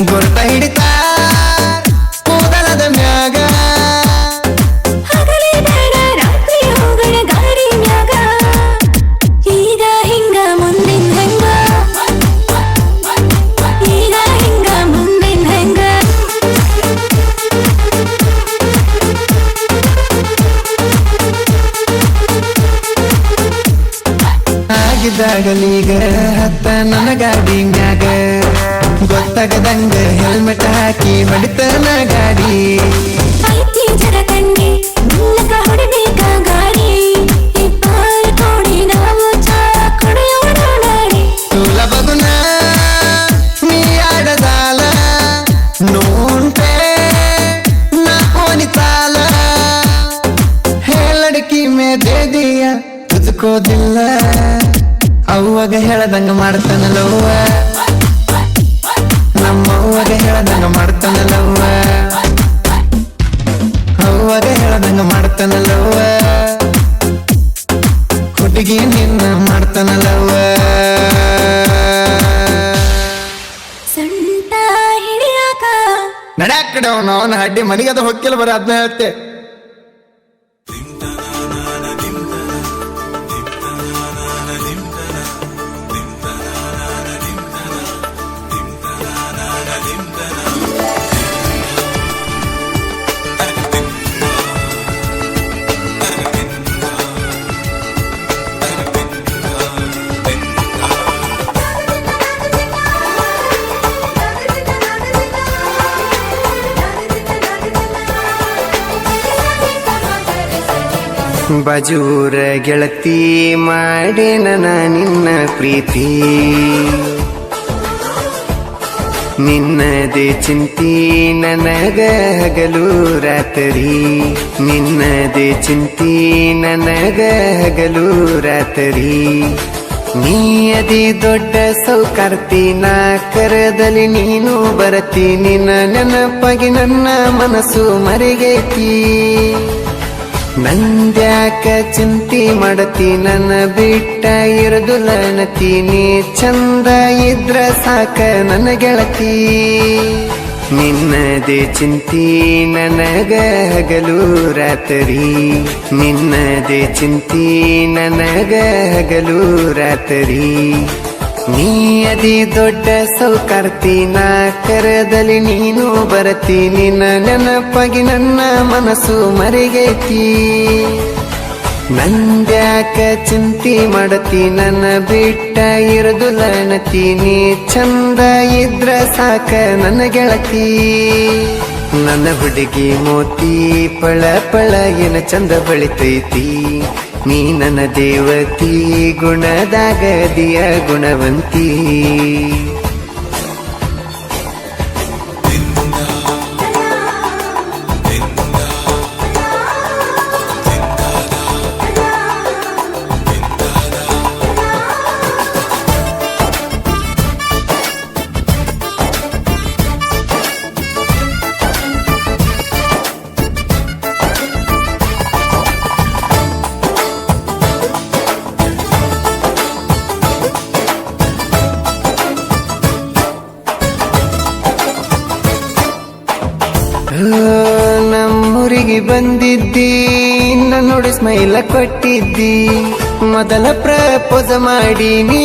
ಗೊರ್ತ ಹಿಡಿತಾರ ಕೂದಲದ ಮ್ಯಾಗ ಹಗಲೇ ಬೇಡ ರಾತ್ರಿ ಹೋಗಣ ಗಾಡಿ ಮ್ಯಾಗ ಈಗ ಹಿಂಗ ಮುಂದಿನ ಹೆಂಗ ಈಗ ಹಿಂಗ ಮುಂದಿನ ಹೆಂಗ ಆಗಿದ್ದಾಗಲೀಗ ಹತ್ತ ನನ್ನ ಗಾಡಿ ಮ್ಯಾಗ ಗೊತ್ತಾಗದಂಗ ಹೆಲ್ಮೆಟ್ ಹಾಕಿ ಹೊಡಿತನ ಗಾಡಿ ಐತಿ ಜರ ಕಣ್ಣೆ ನಿನ್ನಕ ಹೊಡಿಬೇಕ ಗಾಡಿ ಇಬ್ಬರು ಕೋಡಿ ನಾವು ಚಾ ಕುಡಿಯೋಣ ನಾಡಿ ಸುಲಭಗುನ ನೀ ಆಡದಾಲ ನೋಂಟೆ ನಾ ಓನಿತಾಲ ಹೇಳಡಕಿ ಮೇ ದೇ ದಿಯ ತುದುಕೋದಿಲ್ಲ ಅವ್ವಾಗ ಹೇಳದಂಗ ಮಾಡ್ತಾನಲ್ಲವ್ವ ನಮ್ಮವ್ವಾಗ ಹೇಳದಂಗ ಮಾಡ್ತಾನಲ್ಲವ್ವ ಅವ್ವಾಗ ಹೇಳದಂಗ ಮಾಡ್ತಾನಲ್ಲವ್ವ ಹುಡುಗಿ ನಿನ್ನ ಮಾಡ್ತಾನಲ್ಲವ್ವ ಸೊಂಟ ಹಿಡಿಯಾಕ ನಡ್ಯಾಕಡೆ ಅವನ ಹಡ್ಡಿ ಮನೆಗದ ಹೊಕ್ಕಿಲ್ಲ ಬರ ಅದನ್ನ ಹೇಳ್ತೆ ಬಜೂರ ಗೆಳತಿ ಮಾಡೇನ ನಾ ನಿನ್ನ ಪ್ರೀತಿ ನಿನ್ನದೇ ಚಿಂತಿ ನನಗ ಹಗಲು ರಾತ್ರಿ ನಿನ್ನದೇ ಚಿಂತಿ ನನಗ ಹಗಲು ರಾತ್ರಿ ನೀ ಅದಿ ದೊಡ್ಡ ಸೌಕಾರ್ತಿ ನಾ ಕರದಲ್ಲಿ ನೀನು ಬರತಿ ನಿನ್ನ ನೆನಪಾಗಿ ನನ್ನ ಮನಸ್ಸು ಮರೆಗೈತಿ ನಂದ್ಯಾಕ ಚಿಂತಿ ಮಾಡತಿ ನನ್ನ ಬಿಟ್ಟ ಇರದುಲನತಿ ನೀ ಚಂದ ಇದ್ರ ಸಾಕ ನನ್ನ ಗೆಳತಿ ನಿನ್ನದೇ ಚಿಂತಿ ನನಗ ಹಗಲು ರಾತ್ರಿ ನಿನ್ನದೇ ಚಿಂತಿ ನನಗ ಹಗಲು ರಾತ್ರಿ ನೀ ಅದಿ ದೊಡ್ಡ ಸೌಕಾರ್ತಿ ನಾ ಕರದಲ್ಲಿ ನೀನು ಬರತಿ ನಿನ್ನ ನೆನಪಾಗಿ ನನ್ನ ಮನಸ್ಸು ಮರೆಗೈತಿ ನಂದ್ಯಾಕ ಚಿಂತಿ ಮಾಡತಿ ನನ್ನ ಬಿಟ್ಟ ಇರದುಲನತಿ ನೀ ಚಂದ ಇದ್ರ ಸಾಕ ನನ್ನ ಗೆಳತಿ ನನ್ನ ಹುಡುಗಿ ಮೋತಿ ಪಳ ಪಳ ಏನ ಚಂದ ಬಳಿತೈತಿ ನೀ ನನ್ನ ದೇವತಿ ಗುಣದಾಗ ದಿಯ ಗುಣವಂತಿ ನಮ್ಮೂರಿಗೆ ಬಂದಿದ್ದಿ ನೋಡಿ ಸ್ಮೈಲ ಕೊಟ್ಟಿದ್ದಿ ಮೊದಲ ಪ್ರಪೋಸ ಮಾಡಿ ನೀ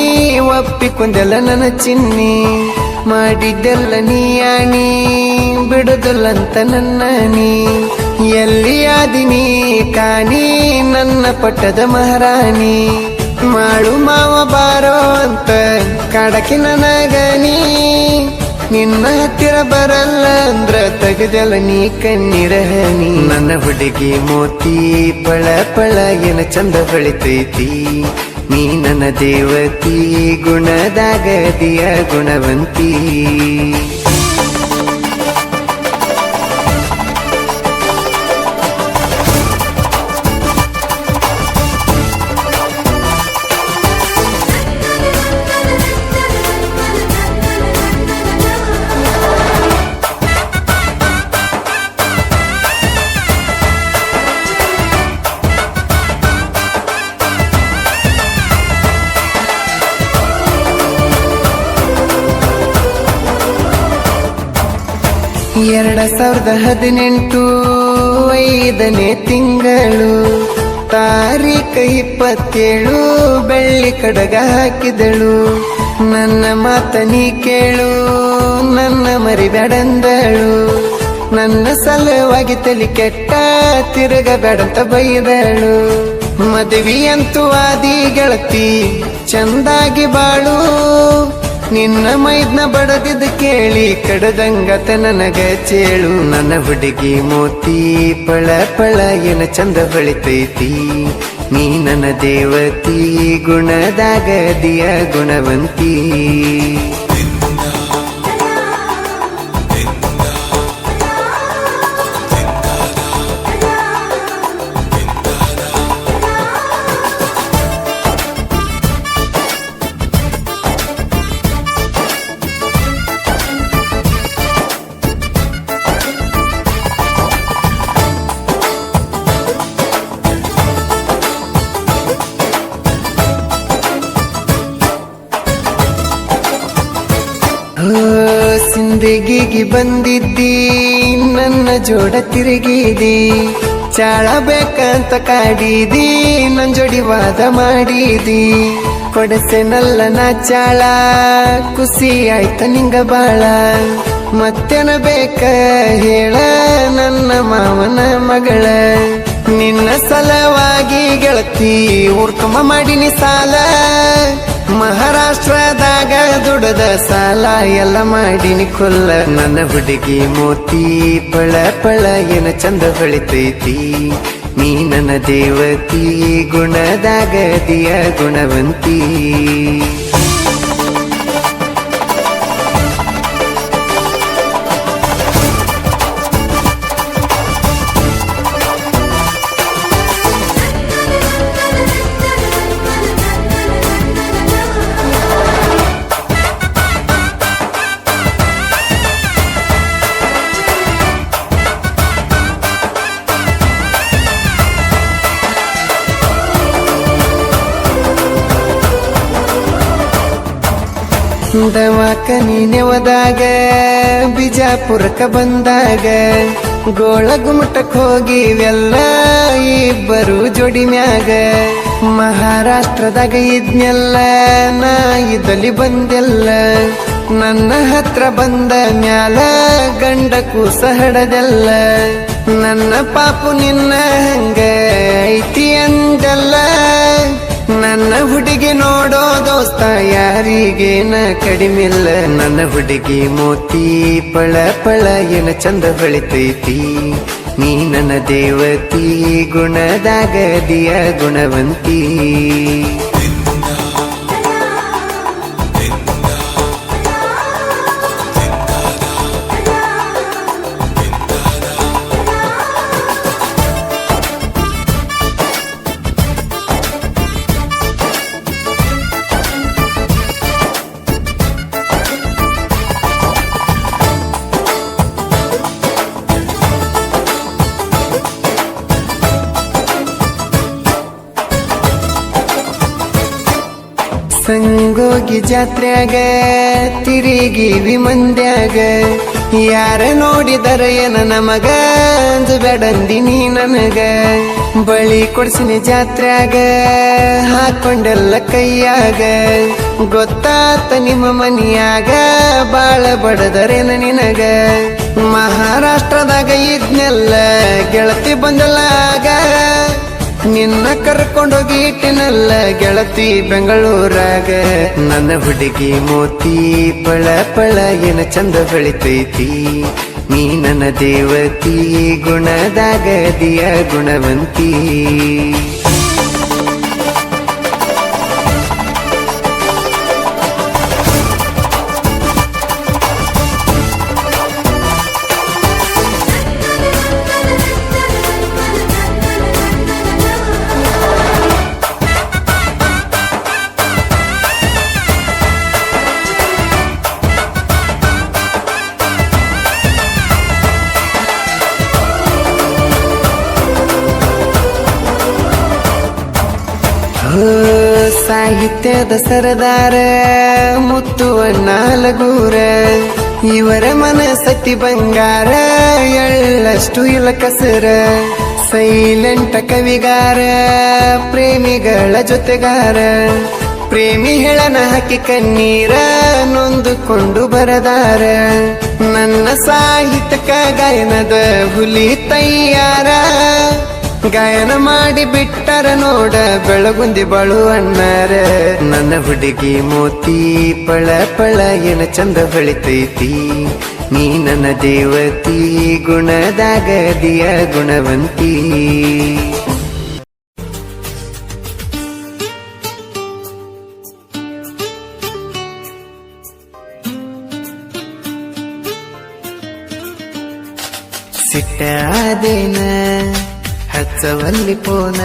ಒಪ್ಪಿಕೊಂಡೆಲ್ಲ ನನ್ನ ಚಿನ್ನಿ ಮಾಡಿದ್ದೆಲ್ಲ ನೀ ಆಣಿ ಬಿಡುದಿಲ್ಲಂತ ನನ್ನ ನೀ ಎಲ್ಲಿ ಆದಿನಿ ಕಾಣಿ ನನ್ನ ಪಟ್ಟದ ಮಹಾರಾಣಿ ಮಾಡು ಮಾವ ಬಾರೋ ಅಂತ ಕಾಡಕ್ಕೆ ನನಗನಿ ನಿನ್ನ ಹತ್ತಿರ ಬರಲ್ಲ ಅಂದ್ರ ತೆಗೆದಲ್ಲ ನೀ ಕಣ್ಣೀರ ಹನಿ ನನ್ನ ಹುಡುಗಿ ಮೋತಿ ಪಳ ಪಳ ಏನ ಚಂದ ಬೆಳಿತೈತಿ ನೀ ನನ್ನ ದೇವತಿ ಗುಣದಾಗ ದಿಯ ಗುಣವಂತಿ ಎರಡ 2018 5ನೇ ತಿಂಗಳು ತಾರೀಖ 27 ಬೆಳ್ಳಿ ಕಡಗ ಹಾಕಿದಳು ನನ್ನ ಮಾತ ನೀ ಕೇಳು ನನ್ನ ಮರಿಬೇಡಂದಳು ನನ್ನ ಸಲುವಾಗಿ ತಲೆ ಕೆಟ್ಟ ತಿರುಗಬೇಡಂತ ಬೈದಳು ಮದುವೆಯಂತೂ ಆದಿ ಗೆಳತಿ ಚಂದಾಗಿ ಬಾಳು ನಿನ್ನ ಮೈದ್ನ ಬಡದಿದ್ದ ಕೇಳಿ ಕಡದಂಗತ ನನಗ ಚೇಳು ನನ್ನ ಹುಡುಗಿ ಮೋತಿ ಪಳ ಪಳ ಏನ ಚಂದ ಬೆಳಿತೈತಿ ನೀ ನನ್ನ ದೇವತಿ ಗುಣದಾಗ ದಿಯ ಗುಣವಂತಿ ಸಿಂದಗಿಗೆ ಬಂದಿದ್ದಿ ನನ್ನ ಜೋಡ ತಿರುಗಿದಿ ಚಾಳ ಬೇಕಂತ ಕಾಡಿದಿ ನನ್ ಜೋಡಿ ವಾದ ಮಾಡಿದಿ ಕೊಡಸೆನಲ್ಲ ನಾ ಚಾಳ ಖುಷಿ ಆಯ್ತ ನಿಂಗ ಬಾಳ ಮತ್ತೇನ ಬೇಕ ಹೇಳ ನನ್ನ ಮಾವನ ಮಗಳ ನಿನ್ನ ಸಲವಾಗಿ ಗೆಳತಿ ಉರ್ಕುಂಬ ಮಾಡಿನಿ ಸಾಲ ಮಹಾರಾಷ್ಟ್ರದಾಗ ದುಡದ ಸಾಲ ಎಲ್ಲ ಮಾಡಿನಿ ಕೊಲ್ಲ ನನ್ನ ಹುಡುಗಿ ಮೋತಿ ಪಳ ಪಳ ಏನ ಚಂದ ಬೆಳಿತೈತಿ ನೀ ನನ್ನ ದೇವತಿ ಗುಣದಾಗ ದಿಯ ಗುಣವಂತಿ ದವಾಖಾನಿ ನೆವದಾಗ ಬಿಜಾಪುರಕ್ಕ ಬಂದಾಗ ಗೋಳ ಗುಮಟಕ್ ಹೋಗಿವೆಲ್ಲ ಇಬ್ಬರು ಜೋಡಿ ಮ್ಯಾಗ ಮಹಾರಾಷ್ಟ್ರದಾಗ ಇದ್ನೆಲ್ಲ ನಾ ಇದಲ್ಲಿ ಬಂದೆಲ್ಲ ನನ್ನ ಹತ್ರ ಬಂದ ಮ್ಯಾಲ ಗಂಡ ಕೂಸ ಹಡದೆಲ್ಲ ನನ್ನ ಪಾಪು ನಿನ್ನ ಹಂಗ ಐತಿ ಅಂದೆಲ್ಲ ನನ್ನ ಹುಡುಗಿ ನೋಡೋ ದೋಸ್ತ ಯಾರಿಗೇನ ಕಡಿಮಿಲ್ಲ ನನ್ನ ಹುಡುಗಿ ಮೋತಿ ಪಳ ಪಳ ಏನ ಚಂದ ಹೊಳಿತೈತಿ ನೀ ನನ್ನ ದೇವತಿ ಗುಣದಾಗ ದಿಯ ಗುಣವಂತಿ ಸಂಗೋಗಿ ಜಾತ್ರ್ಯಾಗ ತಿರುಗಿವಿ ಮಂದ್ಯಾಗ ಯಾರ ನೋಡಿದರ ಏನ ನಮಗ ಬೇಡಂದಿನಿ ನನಗ ಬಳಿ ಕೊಡ್ಸಿನಿ ಜಾತ್ರ್ಯಾಗ ಹಾಕೊಂಡೆಲ್ಲ ಕೈಯಾಗ ಗೊತ್ತಾತ ನಿಮ್ಮ ಮನಿಯಾಗ ಬಾಳ ಬಡದರೇನ ನಿನಗ ಮಹಾರಾಷ್ಟ್ರದಾಗ ಇದ್ನೆಲ್ಲ ಗೆಳತಿ ಬಂದಲಾಗ ನಿನ್ನ ಕರ್ಕೊಂಡೋಗಿ ಇಟ್ಟಿನಲ್ಲ ಗೆಳತಿ ಬೆಂಗಳೂರಾಗ ನನ್ನ ಹುಡುಗಿ ಮೋತಿ ಪಳ ಪಳ ಏನ ಚಂದ ಬೆಳಿತೈತಿ ನೀ ನನ್ನ ದೇವತಿ ಗುಣದಾಗ ದಿಯ ಗುಣವಂತಿ ಸಾಹಿತ್ಯದ ಸರದಾರ ಮುತ್ತುವಣ್ಣ ಲಗೂರ ಇವರ ಮನಸತಿ ಬಂಗಾರ ಎಳ್ಳಷ್ಟು ಇಲ್ಲ ಕಸರ ಸೈಲೆಂಟ ಕವಿಗಾರ ಪ್ರೇಮಿಗಳ ಜೊತೆಗಾರ ಪ್ರೇಮಿ ಹೇಳನ ಹಾಕಿ ಕಣ್ಣೀರ ನೊಂದುಕೊಂಡು ಬರದಾರ ನನ್ನ ಸಾಹಿತ್ಯಕ ಗಾಯನದ ಹುಲಿ ತಯ್ಯಾರ ಗಾಯನ ಮಾಡಿ ಬಿಟ್ಟರ ನೋಡ ಬೆಳಗುಂದಿ ಬಾಳು ಅಣ್ಣಾರ ನನ್ನ ಹುಡುಗಿ ಮೋತಿ ಪಳ ಪಳ ಏನ ಚಂದ ಬೆಳಿತೈತಿ ನೀ ನನ್ನ ದೇವತಿ ಗುಣದಾಗ ದಿಯ ಗುಣವಂತಿ ಸಿಟ್ಟಾದೇನ ಹಚ್ಚವಲ್ಲಿ ಪೋನ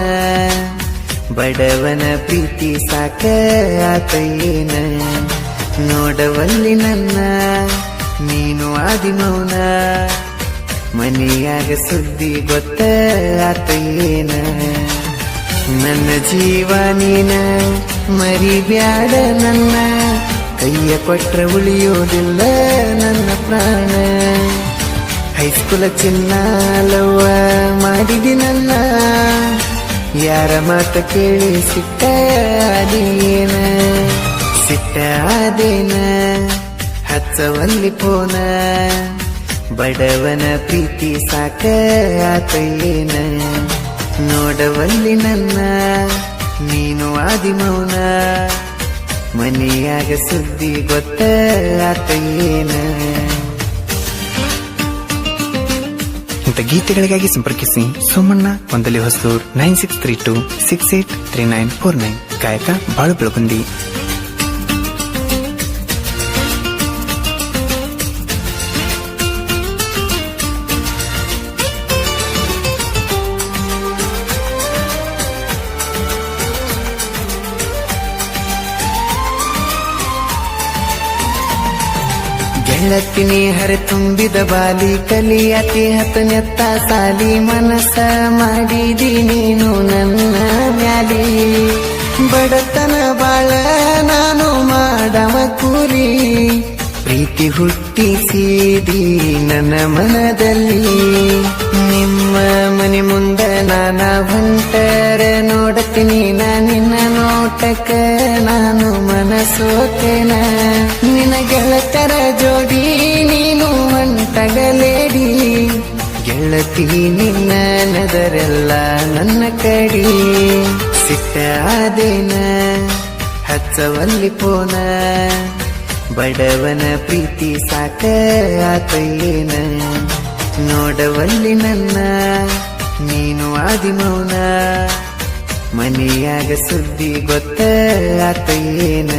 ಬಡವನ ಪ್ರೀತಿ ಸಾಕ ಆತಯ್ಯೇನ ನೋಡವಲ್ಲಿ ನನ್ನ ನೀನು ಆದಿ ಮೌನ ಮನೆಯಾಗ ಸುದ್ದಿ ಗೊತ್ತ ಆತಯ್ಯೇನ ನನ್ನ ಜೀವ ನೀನ ಮರಿಬ್ಯಾಡ ನನ್ನ ಕೈಯ ಕೊಟ್ರ ಉಳಿಯೋದಿಲ್ಲ ನನ್ನ ಪ್ರಾಣ ಹೈಸ್ಕೂಲ ಚಿನ್ನಲವ್ವ ಮಾಡಿದಿ ನನ್ನ ಯಾರ ಮಾತ ಕೇಳಿ ಸಿಟ್ಟಾದೇನ ಸಿಟ್ಟಾದೇನ ಹಚ್ಚವಲ್ಲಿ ಪೋನ ಬಡವನ ಪ್ರೀತಿ ಸಾಕ ಆತಯ್ಯೇನ ನೋಡವಲ್ಲಿ ನನ್ನ ನೀನು ಆದಿ ಮೌನ ಮನೆಯಾಗ ಸುದ್ದಿ ಗೊತ್ತ ಆತಯ್ಯೇನ ಸಂಗೀತ ಗೀತೆಗಳಿಗಾಗಿ ಸಂಪರ್ಕಿಸಿ ಸೋಮಣ್ಣ ಒಂದಲಿ ಹೊಸೂರ್ 9632683949. ಗಾಯಕ ಬಾಳು ಬೆಳಗುಂದಿ. ಗೆಳತಿನಿ ಹರೆ ತುಂಬಿದ ಬಾಲಿ ಕಲಿಯತಿ ಹತ್ತನೆತ್ತ ಸಾಲಿ ಮನಸ್ಸ ಮಾಡಿದಿ ನೀನು ನನ್ನ ಮ್ಯಾಲಿ ಬಡತನ ಬಾಳ ನಾನು ಮಾಡವ ಕೂಲಿ ಪ್ರೀತಿ ಹುಟ್ಟಿಸಿದಿ ನನ್ನ ಮನದಲ್ಲಿ ನಿಮ್ಮ ಮನೆ ಮುಂದ ನಾನ ಹೊಂಟರ ನೋಡತೀನಿ ನಿನ್ನ ನೋಟಕ ನಾನು ಮನಸೋತೇನ ನಿನ್ನ ಗೆಳತರ ಜೋಡಿ ನೀನು ಹೊಂಟಗಲೇಡಿ ಗೆಳತಿ ನಿನ್ನ ನದರೆಲ್ಲ ನನ್ನ ಕಡಿ ಸಿಟ್ಟಾದೇನ ಹಚ್ಚವಲ್ಲಿ ಪೋನ ಬಡವನ ಪ್ರೀತಿ ಸಾಕ ಆತಯ್ಯೇನ ನೋಡವಲ್ಲಿ ನನ್ನ ನೀನು ಆದಿಮೌನ ಮನೆಯಾಗ ಸುದ್ದಿ ಗೊತ್ತ ಆತಯ್ಯೇನ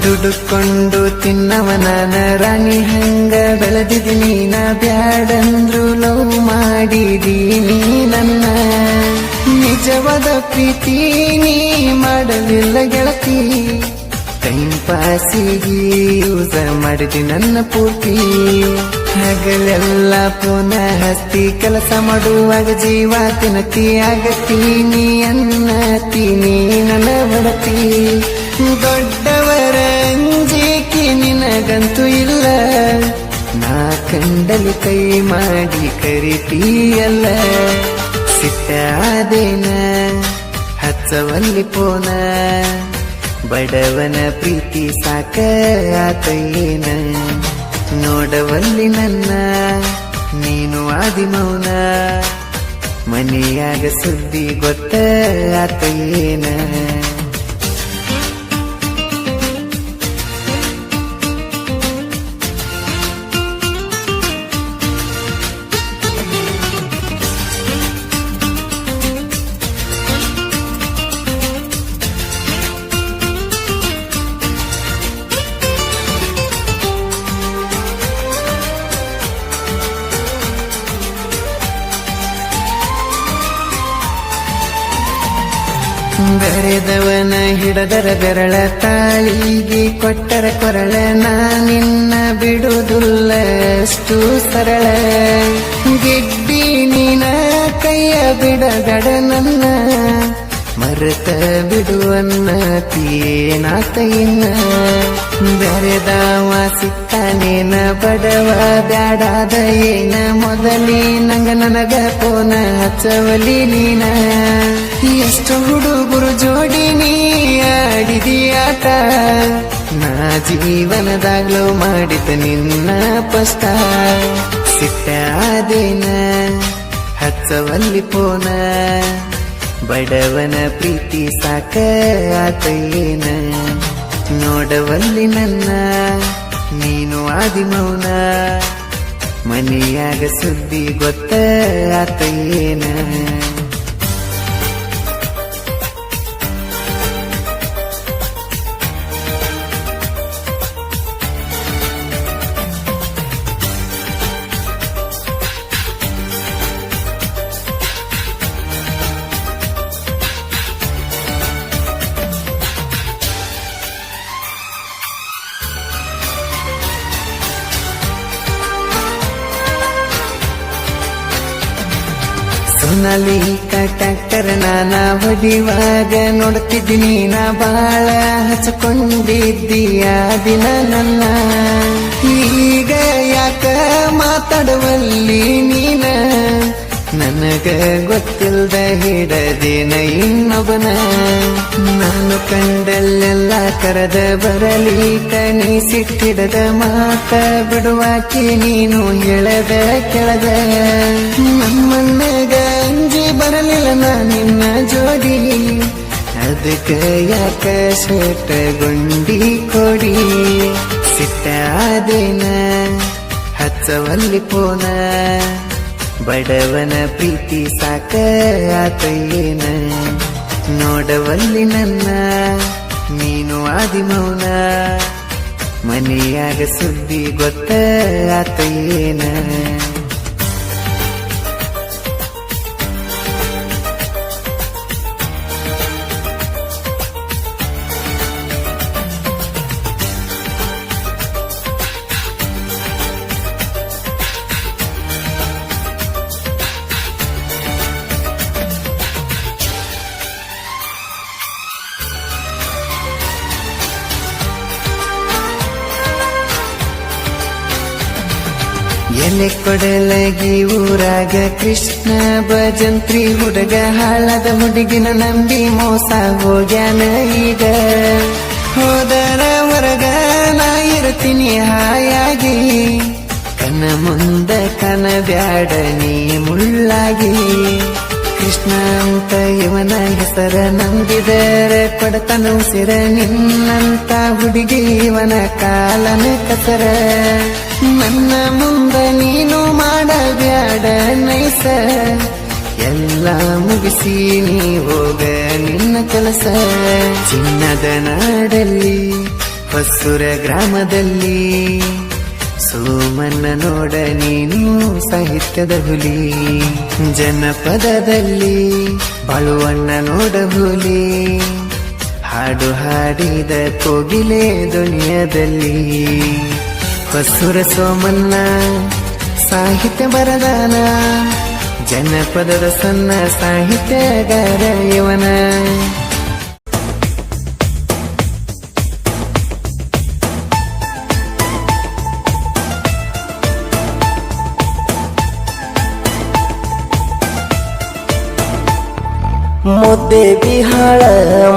ದುಡುಕೊಂಡು ತಿನ್ನವನಾನ ರಾಣಿ ಹಂಗ ಬೆಳೆದಿದ್ದೀನಿ ನಾ ಬ್ಯಾಡಂದ್ರು ಲವ್ ಮಾಡಿದೀನಿ ನನ್ನ ನಿಜವಾದ ಪ್ರೀತಿ ನೀ ಮಾಡಲಿಲ್ಲ ಗೆಳತಿ ಟೈಮ್ ಪಾಸಿಗೆ ಯೂಸ ಮಾಡಿದಿ ನನ್ನ ಪೂರ್ತಿ ಹಗಲೆಲ್ಲ ಪುನ ಹಸ್ತಿ ಕೆಲಸ ಮಾಡುವಾಗ ಜೀವ ತಿನ್ನತಿ ಆಗತ್ತೀನಿ ಅನ್ನತೀನಿ ನನ್ನ ಬಡತಿ ದೊಡ್ಡವರ ಅಂಜಿಕೆ ನಿನಗಂತೂ ಇಲ್ಲ ನಾ ಕಂಡಲಿ ಕೈ ಮಾಡಿ ಕರಿತೀಯಲ್ಲ ಸಿಟ್ಟಾದೇನ ಹಚ್ಚವಲ್ಲಿ ಪೋನ ಬಡವನ ಪ್ರೀತಿ ಸಾಕ ಆತಯ್ಯೇನ ನೋಡವಲ್ಲಿ ನನ್ನ ನೀನು ಆದಿಮೌನ ಮನೆಯಾಗ ಸುದ್ದಿ ಗೊತ್ತ ಆತಯ್ಯೇನ ಬೆರೆದವನ ಹಿಡದರ ಬೆರಳ ತಾಳಿಗೆ ಕೊಟ್ಟರ ಕೊರಳ ನಾನಿನ್ನ ಬಿಡುವುದಿಲ್ಲ ಅಷ್ಟು ಸರಳ ಗೆಡ್ಡಿ ನೀನ ಕೈಯ ಬಿಡಗಡ ನನ್ನ ಮರೆತ ಬಿಡುವನ್ನ ತೀನಾತ ಇನ್ನ ಬೆರೆದವ ಸಿಕ್ಕಾನೇನ ಬಡವ ಬ್ಯಾಡಾದ ಏನ ಮೊದಲಿ ನಂಗ ನನಗ ಪೋನ ಹಚ್ಚವಲಿ ನೀನ ಎಷ್ಟು ಹುಡುಗರು ಜೋಡಿ ನೀ ಆಡಿದಿ ಆಟ ನಾ ಜೀವನದಾಗ್ಲೋ ಮಾಡಿದ ನಿನ್ನ ಪಷ್ಟ ಸಿಟ್ಟಾದೇನ ಹಚ್ಚವಲ್ಲಿ ಪೋನ ಬಡವನ ಪ್ರೀತಿ ಸಾಕ ಆತಯ್ಯೇನ ನೋಡವಲ್ಲಿ ನನ್ನ ನೀನು ಆದಿಮೌನ ಮನೆಯಾಗ ಸುದ್ದಿ ಗೊತ್ತ ಆತಯ್ಯೇನ ಸೊನಾಲಿಕ ಟ್ರ್ಯಾಕ್ಟರ್ ನಾನ ಹೊಡಿವಾಗ ನೋಡ್ತಿದ್ದೀನಿ ನಾ ಬಾಳ ಹಚ್ಕೊಂಡಿದ್ದೀಯ ದಿನ ನನ್ನ ಈಗ ಯಾಕ ಮಾತಾಡುವಲ್ಲಿ ನೀನ ನನ್ನ ನನಗ ಗೊತ್ತಿಲ್ದ ಹಿಡದಿನ ಇನ್ನೊಬ್ಬನ ನಾನು ಕಂಡಲ್ಲೆಲ್ಲ ಕರೆದ ಬರಲಿ ಕಣಿ ಸಿಟ್ಟಿಡದ ಮಾತ ಬಿಡುವಾಕಿ ನೀನು ಹೇಳದ ಕೆಳದ ನಮ್ಮನ್ನಗ ಅಂಜಿ ಬರಲಿಲ್ಲ ನಾ ನಿನ್ನ ಜೋಡಿ ಅದಕ್ಕ ಯಾಕ ಶೇಟಗೊಂಡಿ ಕೊಡಿ ಸಿಟ್ಟಾದೇನ ಹಚ್ಚವಲ್ಲಿ ಪೋನ ಬಡವನ ಪ್ರೀತಿ ಸಾಕ ಆತಯ್ಯೇನ ನೋಡವಲ್ಲಿ ನನ್ನ ನೀನು ಆದಿ ಮೌನ ಮನೆಯಾಗ ಸುದ್ದಿ ಗೊತ್ತ ಆತಯ್ಯೇನ ಎಲೆ ಕೊಡಲಗಿ ಊರಾಗ ಕೃಷ್ಣ ಭಜಂತ್ರಿ ಹುಡುಗ ಹಾಳದ ಹುಡುಗಿನ ನಂಬಿ ಮೋಸ ಹೋಗ್ಯಾನ ಈಗ ಹೋದರ ಹೊರಗ ನಾ ಇರ್ತೀನಿ ಹಾಯಾಗಿ ಕನ ಮುಂದ ಕನ ಬ್ಯಾಡ ನೀ ಮುಳ್ಳಾಗಿ ಕೃಷ್ಣ ಅಂತ ಇವನ ಹೆಸರ ನಂಬಿದರ ಕೊಡತನ ಉಸಿರ ನಿನ್ನಂತ ಹುಡುಗಿ ಇವನ ಕಾಲನ ಕಸರ ನನ್ನ ಮುಂದ ನೀನು ಮಾಡಬ್ಯಾಡ ನೈಸ ಎಲ್ಲ ಮುಗಿಸಿ ನೀ ಹೋಗ ನಿನ್ನ ಕೆಲಸ ಚಿನ್ನದ ನಾಡಲ್ಲಿ ಹೊಸೂರ ಗ್ರಾಮದಲ್ಲಿ ಸೋಮನ್ನ ನೋಡ ನೀನು ಸಾಹಿತ್ಯದ ಹುಲಿ ಜನಪದದಲ್ಲಿ ಬಾಳುವಣ್ಣ ನೋಡ ಹುಲಿ ಹಾಡು ಹಾಡಿದ ಕೋಗಿಲೆ ಧ್ವನಿಯದಲ್ಲಿ ಹೊಸೂರ ಸೋಮನ್ನ ಸಾಹಿತ್ಯ ಬರದಾನ ಜನಪದದ ಸಣ್ಣ ಸಾಹಿತ್ಯಗಾರ ಇವನ ಮುದ್ದೆ ಬಿಹಾಳ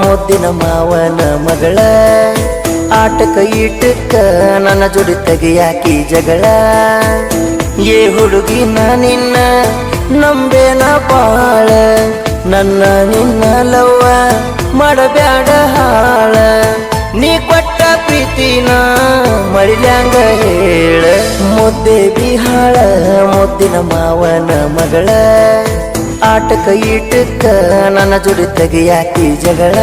ಮುದ್ದಿನ ಮಾವನ ಮಗಳ ಆಟಕ ಈಟಕ್ಕ ನನ್ನ ಜೋಡಿ ತೆಗೆಯಾಕಿ ಜಗಳ ಏ ಹುಡುಗಿ ನಿನ್ನ ನಂಬೇನ ಬಾಳ ನನ್ನ ನಿನ್ನ ಲವ್ವ ಮಾಡಬ್ಯಾಡ ಹಾಳ ನೀ ಕೊಟ್ಟ ಪ್ರೀತಿನ ಮಳಿಲ್ಯಾಂಗ ಹೇಳ ಮುದ್ದೆ ಬಿಹಾಳ ಮುದ್ದಿನ ಮಾವನ ಮಗಳ ಆಟಕ ಈಟಕ್ಕ ನನ್ನ ಜೋಡಿ ತೆಗೆಯಾಕಿ ಜಗಳ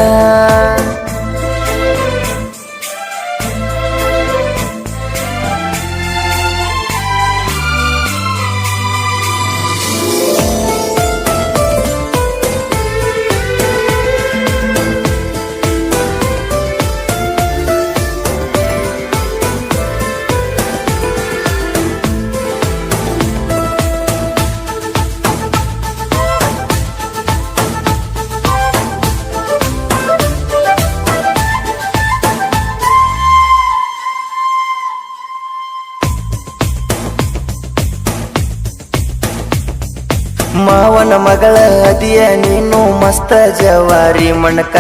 ಮಾವನ ಮಗಳ ಅದಿಯ ನೀನು ಮಸ್ತ ಜವಾರಿ ಮಣಕ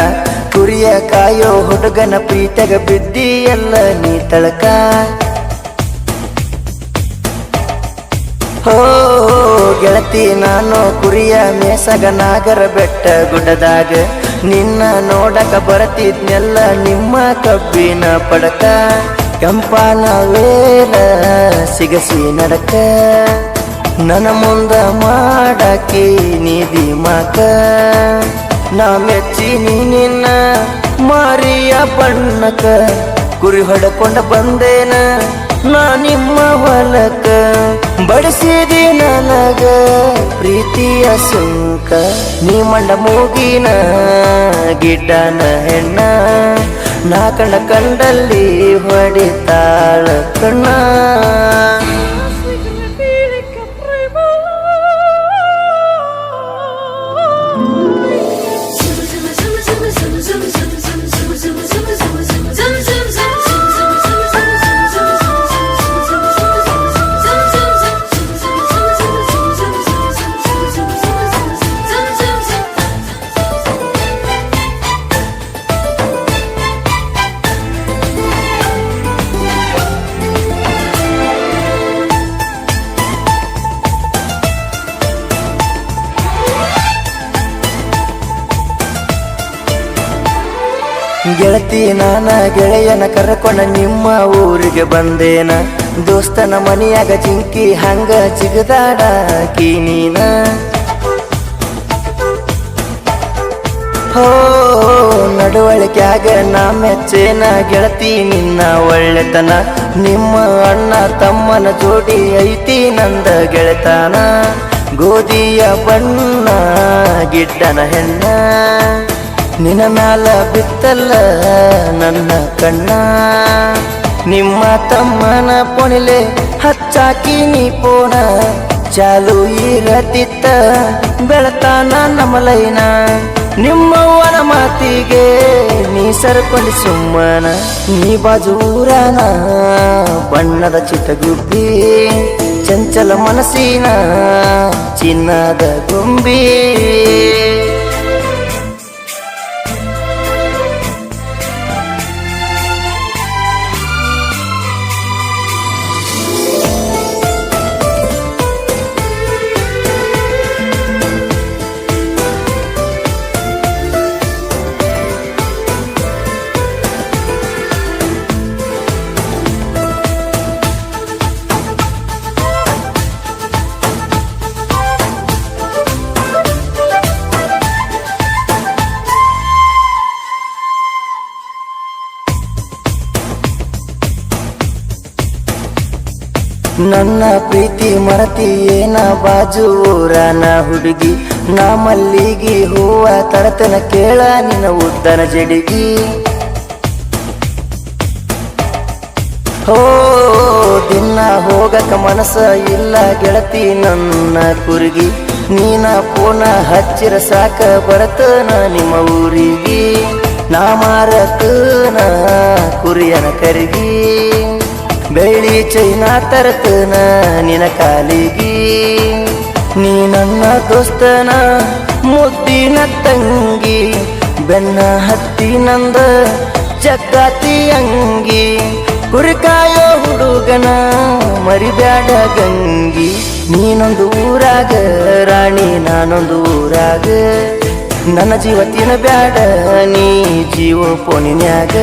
ಕುರಿಯ ಕಾಯೋ ಹುಡುಗನ ಪ್ರೀತಗ ಬಿದ್ದಿ ಎಲ್ಲ ನೀ ತಳಕ ಹೋ ಗೆಳತಿ ನಾನು ಕುರಿಯ ಮೇಸಗ ನಾಗರ ಬೆಟ್ಟ ಗುಡ್ಡದಾಗ ನಿನ್ನ ನೋಡಕ ಬರತಿದ್ನೆಲ್ಲ ನಿಮ್ಮ ಕಬ್ಬಿನ ಪಡಕ ಕೆಂಪಾನ ವೇಲ ಸಿಗಸಿ ನಡಕ ನನ್ನ ಮುಂದ ಮಾಡಾಕಿ ನಿಧಿ ಮಾಕ ನಾ ಮೆಚ್ಚಿನಿ ನಿನ್ನ ಮಾರಿಯ ಬಣ್ಣಕ ಕುರಿ ಹೊಡಕೊಂಡ ಬಂದೇನ ನಾ ನಿಮ್ಮ ಹೊಲಕ ಬಡಿಸಿದಿ ನನಗ ಪ್ರೀತಿಯ ಸುಂಕ ನೀ ಮಂಡ ಮೂಗಿನ ಗಿಡ್ಡನ ಹೆಣ್ಣ ನಾ ಕಂಡಲ್ಲಿ ಹೊಡಿತಾಳ ಕಣ್ಣ ಗೆಳತಿ ನಾನ ಗೆಳೆಯನ ಕರ್ಕೊಂಡ ನಿಮ್ಮ ಊರಿಗೆ ಬಂದೇನ ದೋಸ್ತನ ಮನೆಯಾಗ ಜಿಂಕಿ ಹಂಗ ಜಿಗದಾಡಾಕಿ ನೀನ ಹೋ ನಡವಳಿಕ್ಯಾಗ ನಾ ಮೆಚ್ಚೇನ ಗೆಳತಿ ನಿನ್ನ ಒಳ್ಳೆತನ ನಿಮ್ಮ ಅಣ್ಣ ತಮ್ಮನ ಜೋಡಿ ಐತಿ ನಂದ ಗೆಳೆತನ ಗೋಧಿಯ ಬಣ್ಣ ಗಿಡ್ಡನ ಹೆಣ್ಣ ನಿನ್ನ ಮ್ಯಾಲ ಬಿತ್ತಲ್ಲ ನನ್ನ ಕಣ್ಣ ನಿಮ್ಮ ತಮ್ಮನ ಪೊಣಿಲೆ ಹಚ್ಚಾಕಿ ನೀ ಪೋಣ ಚಾಲು ಇರತಿತ್ತ ಬೆಳತಾನ ನಮಲೈನ ನಿಮ್ಮವ್ವನ ಮಾತಿಗೆ ನೀ ಸರ್ಕೊಂಡಿ ಸುಮ್ಮನ ನೀ ಬಾಜೂರನ ಬಣ್ಣದ ಚಿಟ್ಟಗುಬ್ಬಿ ಚಂಚಲ ಮನಸ್ಸಿನ ಚಿನ್ನದ ಗೊಂಬಿ ನನ್ನ ಪ್ರೀತಿ ಮರತಿ ಏನ ಬಾಜೂರನ ಹುಡುಗಿ ನಾ ಮಲ್ಲಿಗಿ ಹೂವ ತರತನ ಕೇಳ ನಿನ್ನ ಉದ್ದನ ಜಡಿಗಿ ಹೋ ದಿನ ಹೋಗಕ ಮನಸ್ಸ ಇಲ್ಲ ಗೆಳತಿ ನನ್ನ ಕುರುಗಿ ನೀನ ಪೋನ ಹಚ್ಚಿರ ಸಾಕ ಬರತನ ನಿಮ್ಮ ಊರಿಗೆ ನಾ ಮಾರತನ ಕುರಿಯನ ಕರಿಗಿ ಬೆಳ್ಳಿ ಚೈನಾ ತರತನ ನಿನ ಕಾಲಿಗಿ ನೀ ನನ್ನ ದೋಸ್ತನ ಮುದ್ದಿನ ತಂಗಿ ಬೆನ್ನ ಹತ್ತಿ ನಂದ ಜಗ್ಗಾತಿ ಅಂಗಿ ಕುರಿಕಾಯೋ ಹುಡುಗನ ಮರಿಬ್ಯಾಡ ಗಂಗಿ ನೀನೊಂದು ಊರಾಗ ರಾಣಿ ನಾನೊಂದು ಊರಾಗ ನನ್ನ ಜೀವ ತಿನ್ನಬ್ಯಾಡ ನೀ ಜೀವ ಪೋನಿನ್ಯಾಗ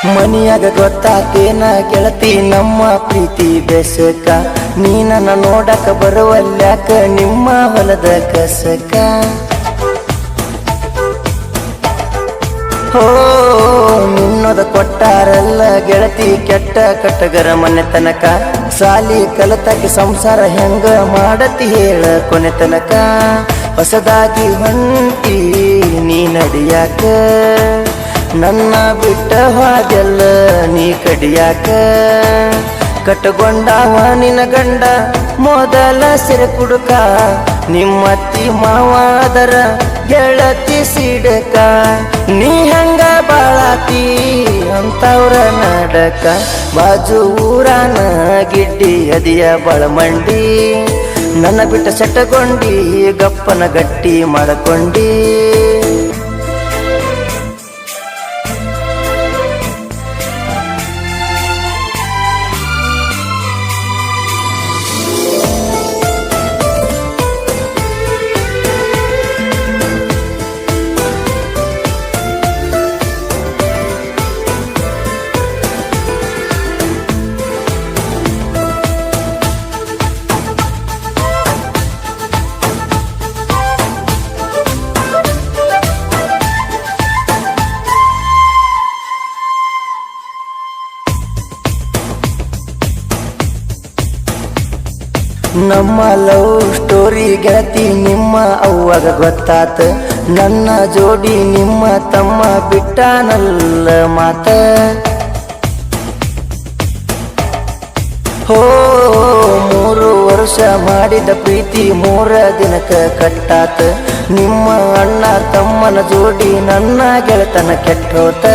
ಮನಿಯಾಗ ಗೊತ್ತಾತೇನ ಗೆಳತಿ ನಮ್ಮ ಪ್ರೀತಿ ಬೆಸಕ ನೀ ನನ್ನ ನೋಡಕ ಬರುವಲ್ಯಾಕ ನಿಮ್ಮ ಹೊಲದ ಕಸಕ ಹೋ ನಿನ್ನದ ಕೊಟ್ಟಾರಲ್ಲ ಗೆಳತಿ ಕೆಟ್ಟ ಕಟ್ಟಗರ ಮನೆ ತನಕ ಸಾಲಿ ಕಲತಕ್ಕೆ ಸಂಸಾರ ಹೆಂಗ ಮಾಡತಿ ಹೇಳ ಕೊನೆ ತನಕ ಹೊಸದಾಗಿ ಹೊಂಟಿ ನೀ ನಡಿಯಾಕ ನನ್ನ ಬಿಟ್ಟ ಹಾಗೆಲ್ಲ ನೀ ಕಡಿಯಾಕ ಕಟ್ಟಗೊಂಡವ ನಿನ್ನ ಗಂಡ ಮೊದಲ ಸಿರೆ ಕುಡುಕ ನಿಮ್ಮತ್ತಿ ಮಾವಾದರ ಗೆಳತಿ ಸಿಡಕ ನೀ ಹಂಗ ಬಾಳಾತಿ ಅಂತವ್ರ ನಡಕ ಬಾಜು ಊರಾನ ಗಿಡ್ಡಿ ಅದಿಯ ಬಳಮಂಡಿ ನನ್ನ ಬಿಟ್ಟ ಸೆಟ್ಟಗೊಂಡಿ ಗಪ್ಪನ ಗಟ್ಟಿ ಮಾಡಕೊಂಡಿ ನಮ್ಮ ಲವ್ ಸ್ಟೋರಿ ಗೆಳತಿ ನಿಮ್ಮ ಅವ್ವಾಗ ಗೊತ್ತಾತ ನನ್ನ ಜೋಡಿ ನಿಮ್ಮ ತಮ್ಮ ಬಿಟ್ಟಾನಲ್ಲ ಮಾತ ಹೋ 3 ವರ್ಷ ಮಾಡಿದ ಪ್ರೀತಿ 3 ದಿನಕ್ಕ ಕಟ್ಟಾತ ನಿಮ್ಮ ಅಣ್ಣ ತಮ್ಮನ ಜೋಡಿ ನನ್ನ ಗೆಳತನ ಕೆಟ್ಟೋತ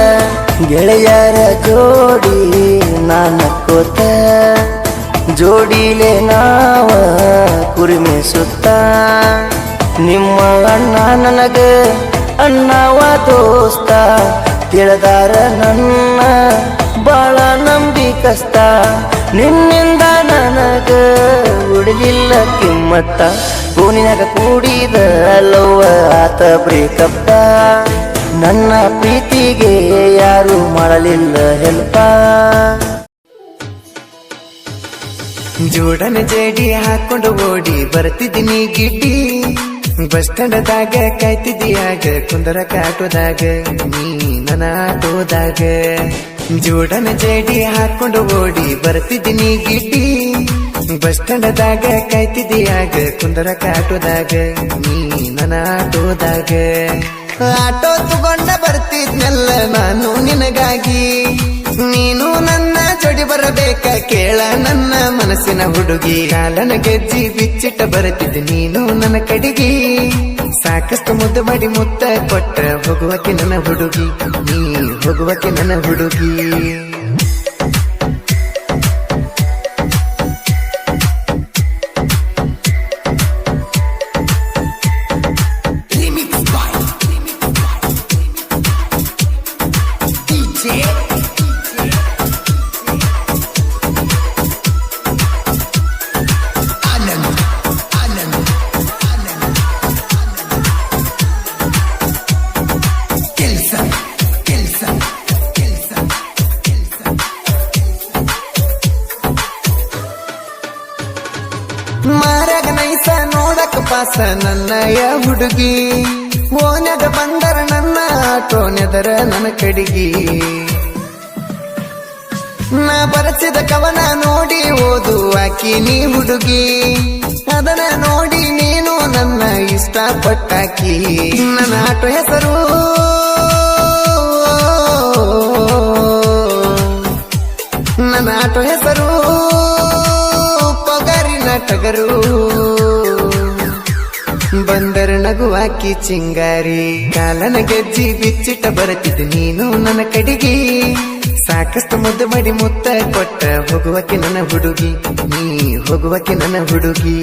ಗೆಳೆಯರ ಜೋಡಿ ನಾನಕ್ಕೋತ ಜೋಡಿಲೆ ನಾವ ಕುರಿಮೆ ಸುತ್ತ ನಿಮ್ಮ ಅಣ್ಣ ನನಗ ಅಣ್ಣವ ದೋಸ್ತ ತಿಳಿದಾರ ನನ್ನ ಬಾಳ ನಂಬಿಕಸ್ತ ನಿನ್ನಿಂದ ನನಗ ಉಳಿಲಿಲ್ಲ ಕಿಮ್ಮತ್ತ ಫೋನಿನಾಗ ಕೂಡಿದ ಲವ್ವ ಆತ ಬ್ರೇಕಪ್ಪ ನನ್ನ ಪ್ರೀತಿಗೆ ಯಾರು ಮಾಡಲಿಲ್ಲ ಹೆಲ್ಪ ಜೋಡನ ಜಡಿ ಹಾಕೊಂಡು ಓಡಿ ಬರ್ತಿದ್ದೀನಿ ಗಿಡ್ಡಿ ಬಸ್ ಸ್ಟ್ಯಾಂಡದಾಗ ಕಾಯ್ತಿದ್ದೀಯಾಗ ಕುಂದರ ಕಾಟೋದಾಗ ನೀ ನನ್ನ ಆಟೋದಾಗ ಜೋಡನ ಜಡಿ ಹಾಕೊಂಡು ಓಡಿ ಬರ್ತಿದ್ದೀನಿ ಗಿಡ್ಡಿ ಬಸ್ ಸ್ಟ್ಯಾಂಡದಾಗ ಕಾಯ್ತಿದ್ದೀಯಾಗ ಕುಂದರ ಕಾಟೋದಾಗ ನೀ ನನ್ನ ಆಟೋದಾಗ ಆಟೋ ತಗೊಂಡ ಬರ್ತಿದ್ನೆಲ್ಲ ನಾನು ನಿನಗಾಗಿ ನೀನು ನನ್ನ ಜೋಡಿ ಬರಬೇಕ ಕೇಳ ನನ್ನ ಮನಸ್ಸಿನ ಹುಡುಗಿ ಕಾಲನ ಗೆಜ್ಜಿ ಬಿಚ್ಚಿಟ್ಟ ಬರುತ್ತಿದ್ದೆ ನೀನು ನನ್ನ ಕಡಿಗಿ ಸಾಕಷ್ಟು ಮುದ್ದು ಮಾಡಿ ಮುತ್ತ ಕೊಟ್ಟ ಹೋಗುವಕ್ಕೆ ನನ್ನ ಹುಡುಗಿ ನೀ ಹೋಗುವಕ್ಕೆ ನನ್ನ ಹುಡುಗಿ ಮಾರಾಗ ನೈಸ ನೋಡಕ ಪಾಸ ನನ್ನಯ ಹುಡುಗಿ ಓನ್ಯಾಗ ಬಂದರ ನನ್ನ ಆಟೋನೆದರ ನನ್ನ ಕಡಿಗಿ ನಾ ಬರಸಿದ ಕವನ ನೋಡಿ ಓದು ಆಕಿ ನೀ ಹುಡುಗಿ ಅದನ್ನ ನೋಡಿ ನೀನು ನನ್ನ ಇಷ್ಟಪಟ್ಟಾಕಿ ನನ್ನ ಆಟೋ ಹೆಸರು ನನ್ನ ಆಟೋ ಹೆಸರು ಟಗರು ಬಂದರ ನಗುವಾಕಿ ಚಿಂಗಾರಿ ಕಾಲನ ಗೆಜ್ಜಿ ಬಿಚ್ಚಿಟ್ಟ ಬರುತ್ತಿದ್ದೆ ನೀನು ನನ್ನ ಕಡಿಗಿ ಸಾಕಷ್ಟು ಮುದ್ದು ಮಾಡಿ ಮುತ್ತ ಕೊಟ್ಟ ಹೋಗುವಕ್ಕೆ ನನ್ನ ಹುಡುಗಿ ನೀ ಹೋಗುವಕ್ಕೆ ನನ್ನ ಹುಡುಗಿ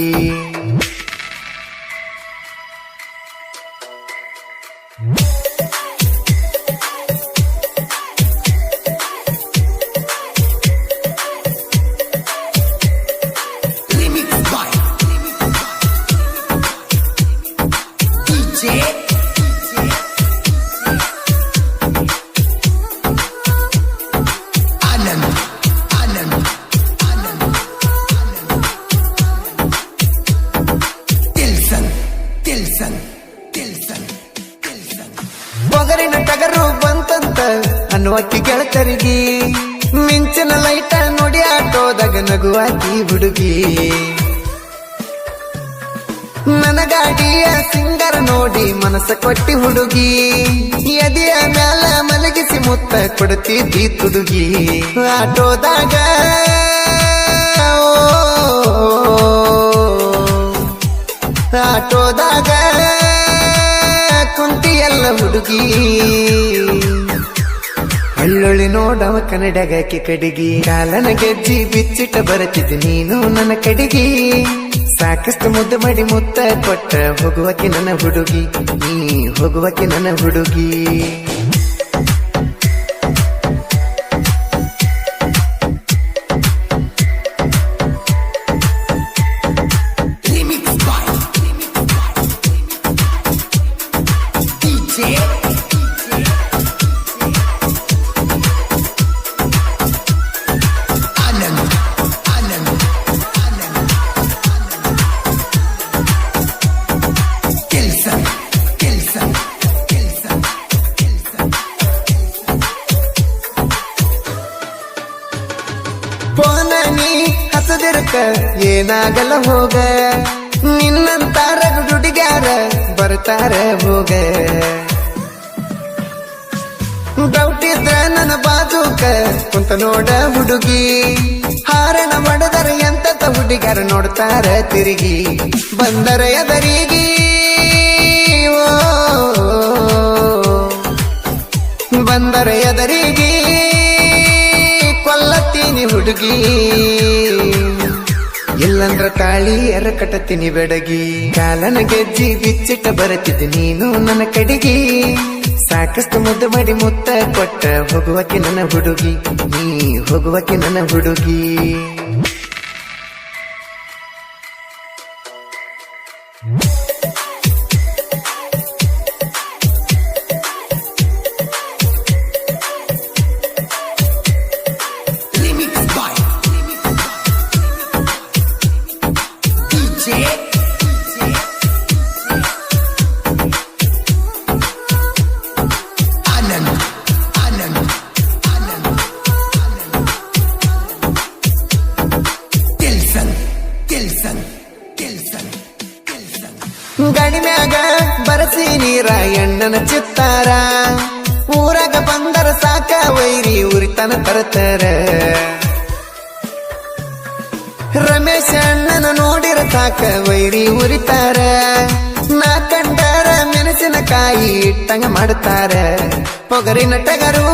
ಪೊಗರಿನ ಟಗರು ಬಂತಂತ ಅನ್ನುವಕ್ಕಿ ಗೆಳತರಿಗೆ ಮಿಂಚಿನ ಲೈಟ ನೋಡಿ ಆಟೋದಾಗ ನಗುವಾಕಿ ಹುಡುಗಿ ನನ್ನ ಗಾಡಿಯ ಸಿಂಗರ ನೋಡಿ ಮನಸ್ಸ ಕೊಟ್ಟಿ ಹುಡುಗಿ ಎದೆಯ ಮ್ಯಾಲ ಮಲಗಿಸಿ ಮುತ್ತ ಕೊಡುತ್ತಿದ್ದಿ ತುಡುಗಿ ಆಟೋದಾಗ ಆಟೋದಾಗ ಕುಂತಿಯಲ್ಲ ಹುಡುಗಿ ಹಳ್ಳೊಳ್ಳಿ ನೋಡವ ಕನ್ನಡಗಕ್ಕೆ ಕಡಿಗಿ ಕಾಲನ ಗೆಜ್ಜಿ ಬಿಚ್ಚಿಟ್ಟ ಬರುತ್ತಿದ್ದೆ ನೀನು ನನ್ನ ಕಡಿಗಿ ಸಾಕಷ್ಟು ಮುದ್ದು ಮಾಡಿ ಮುತ್ತ ಕೊಟ್ಟ ಹೋಗುವಕ್ಕೆ ನನ್ನ ಹುಡುಗಿ ನೀ ಹೋಗುವಕ್ಕೆ ನನ್ನ ಹುಡುಗಿ ನೀ ಹಸದಿರಕ ಏನಾಗಲ್ಲ ಹೋಗ ನಿನ್ನಂತಾರ ಹುಡುಗ್ಯಾರ ಬರ್ತಾರ ಹೋಗ ಡೌಟಿ ಇದ್ರ ನನ್ನ ಬಾಜೂಕ ಕುಂತ ನೋಡ ಹುಡುಗಿ ಹಾರಣ ಮಾಡದರ ಎಂತ ಹುಡುಗರ ನೋಡ್ತಾರ ತಿರುಗಿ ಬಂದರ ಎದರಿಗೆ ಓ ಬಂದರ ಎದರಿಗೆ ಕೊಲ್ಲತ್ತೀನಿ ಹುಡುಗಿ ಇಲ್ಲಂದ್ರ ತಾಳಿ ಕಟ್ಟತೀನಿ ಬೆಡಗಿ ಕಾಲನ ಗೆಜ್ಜಿ ಬಿಚ್ಚಿಟ್ಟ ಬರತಿದ್ದೆ ನೀನು ನನ್ನ ಕಡೆಗೆ ಸಾಕಷ್ಟು ಮುದ್ದು ಮಾಡಿ ಮುತ್ತ ಕೊಟ್ಟ ಹೋಗುವಕ್ಕೆ ನನ್ನ ಹುಡುಗಿ ನೀ ಹೋಗುವಕ್ಕೆ ನನ್ನ ಹುಡುಗಿ ಗಾಡಿ ಮ್ಯಾಗ ಬರಸಿ ನೀರ ಎಣ್ಣನ ಚಿತ್ತಾರ ಊರಾಗ ಬಂದರ ಸಾಕ ವೈರಿ ಉರಿತನ ತರತರ ರಮೇಶ ಅಣ್ಣನ ನೋಡಿರ ಸಾಕ ವೈರಿ ಉರಿತಾರ ನಾ ಕಂಡರ ಮೆಣಸಿನಕಾಯಿ ಇಟ್ಟಂಗ ಮಾಡ್ತಾರ ಪೊಗರಿನ ಟಗರು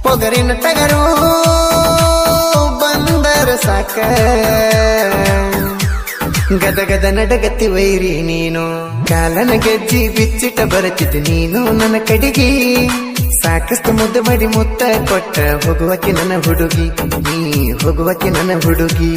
ಪೊಗರಿನ ಟಗರು ಸಾಕ ಗದ ಗದ ನಡಗತಿ ವೈರಿ ನೀನು ಕಾಲನ ಗೆಜ್ಜಿ ಬಿಚ್ಚಿಟ್ಟ ಬರತಿದ್ದೆ ನೀನು ನನ್ನ ಕಡೆಗೆ ಸಾಕಷ್ಟು ಮುದ್ದು ಮಾಡಿ ಮುತ್ತ ಕೊಟ್ಟ ಹೋಗುವಕ್ಕೆ ನನ್ನ ಹುಡುಗಿ ನೀ ಹೋಗುವಕ್ಕೆ ನನ್ನ ಹುಡುಗಿ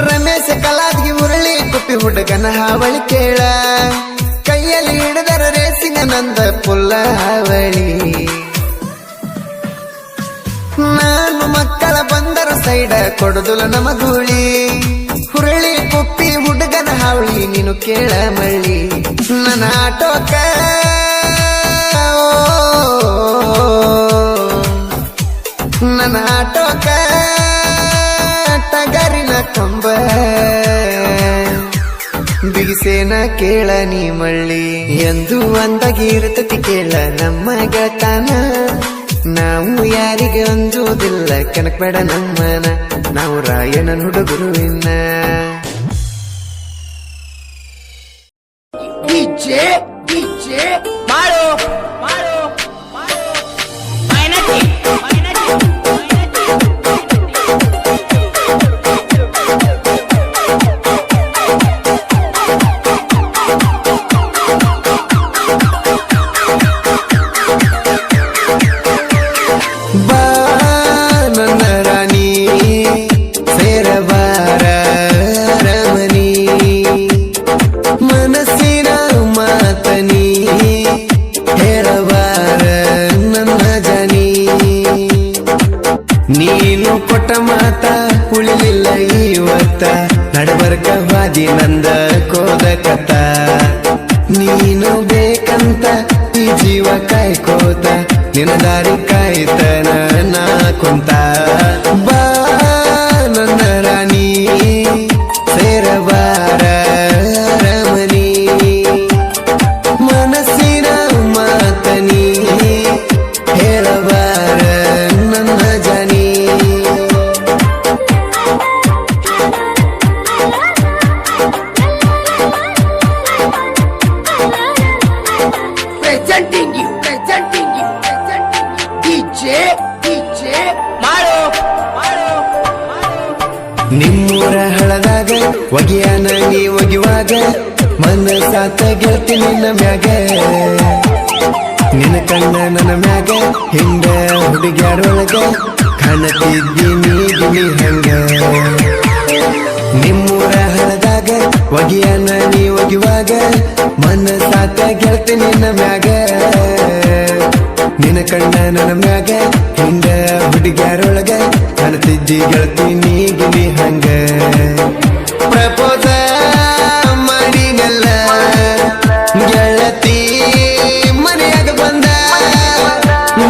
ರಮೇಶ ಕಲಾದ್ಗಿ ಮುರಳಿ ಕುಪ್ಪಿ ಹುಡುಗನ ಹಾವಳಿ ಕೇಳ ಕೈಯಲ್ಲಿ ಹಿಡಿದರ ರೇಸಿಂಗ ನಂದ ಪುಲ್ಲ ಹಾವಳಿ ನಾನು ಮಕ್ಕಳ ಬಂದರ ಸೈಡ ಕೊಡುದುಲ ನಮಗೂಳಿ ಹುರಳಿ ಕುಪ್ಪಿ ಹುಡುಗನ ಹಾವಳಿ ನೀನು ಕೇಳ ಮಳ್ಳಿ ನನ್ನ ಆಟೋಕ ನನ್ನ ಆಟೋಕ ಟಗರಿನ ಕಂಬ ಬಿಗಿಸೇನ ಕೇಳ ನೀ ಮಳ್ಳಿ ಎಂದು ಅಂದಾಗಿ ಇರ್ತತಿ ಕೇಳ ನಮ್ಮ ಗೆಳತನ ನಾವು ಯಾರಿಗೆ ಅಂಜೋದಿಲ್ಲ ಕನಕ್ಬೇಡ ನಮ್ಮನ ನಾವು ರಾಯಣ್ಣನ ಹುಡುಗರು ಇನ್ನ ಮಾಡು ನೀನು ಕೊಟ್ಟ ಮಾತ ಉಳಿಲಿಲ್ಲ ಇವತ್ತ ನಡಬರ್ಕವಾದಿ ನಂದ ಕೋದಕತ ನೀನು ಬೇಕಂತ ಈ ಜೀವ ಕಾಯ್ಕೋತ ನಿನ್ನ ದಾರಿ ಕಾಯ್ತನ ನಾ ಕುಂತ ಬಾ ನನ್ನ ರಾಣಿ ಸೇರಬಾರ ರಮಣಿ ಮನಸ್ಸಿನ ಮಾತನಿ ಹೇಳಬಾರ ನನ್ನ ಜನಿ presenting you DJ ಮಾಡು ನಿಮ್ಮೂರ ಹಳದಾಗ ಒಗಿಯಾನ ನೀ ಒಗಿವಾಗ ಮನಸಾತ ಗೆಳತಿ ನಿನ್ನ ಮ್ಯಾಗ ನಿನ್ನ ಕಣ್ಣ ನನ್ನ ಮ್ಯಾಗ ಹಿಂಗ ಹುಡುಗ್ಯಾರೊಳಗ ಕಾಣತಿದ್ದಿ ನೀ ಹಂಗ ನಿಮ್ಮೂರ ಹಳದಾಗ ಒಗಿಯನ ನೀ ಒಗಿವಾಗ ಮನಸಾತ ಗೆಳತಿ ನಿನ್ನ ಮ್ಯಾಗ ನಿನ್ನ ಕಣ್ಣ ನನ್ನ ಮ್ಯಾಗ ಹಿಂಗ ಹುಡುಗ್ಯಾರೊಳಗ ಕಾಣ್ತಿದ್ದಿ ಗೆಳತಿ ನೀಗಿಲಿ ಹಂಗ ಪ್ರಪೋಸ ಮಾಡಿನಲ್ಲ ಗೆಳತಿ ಮನೆಯಾಗ ಬಂದ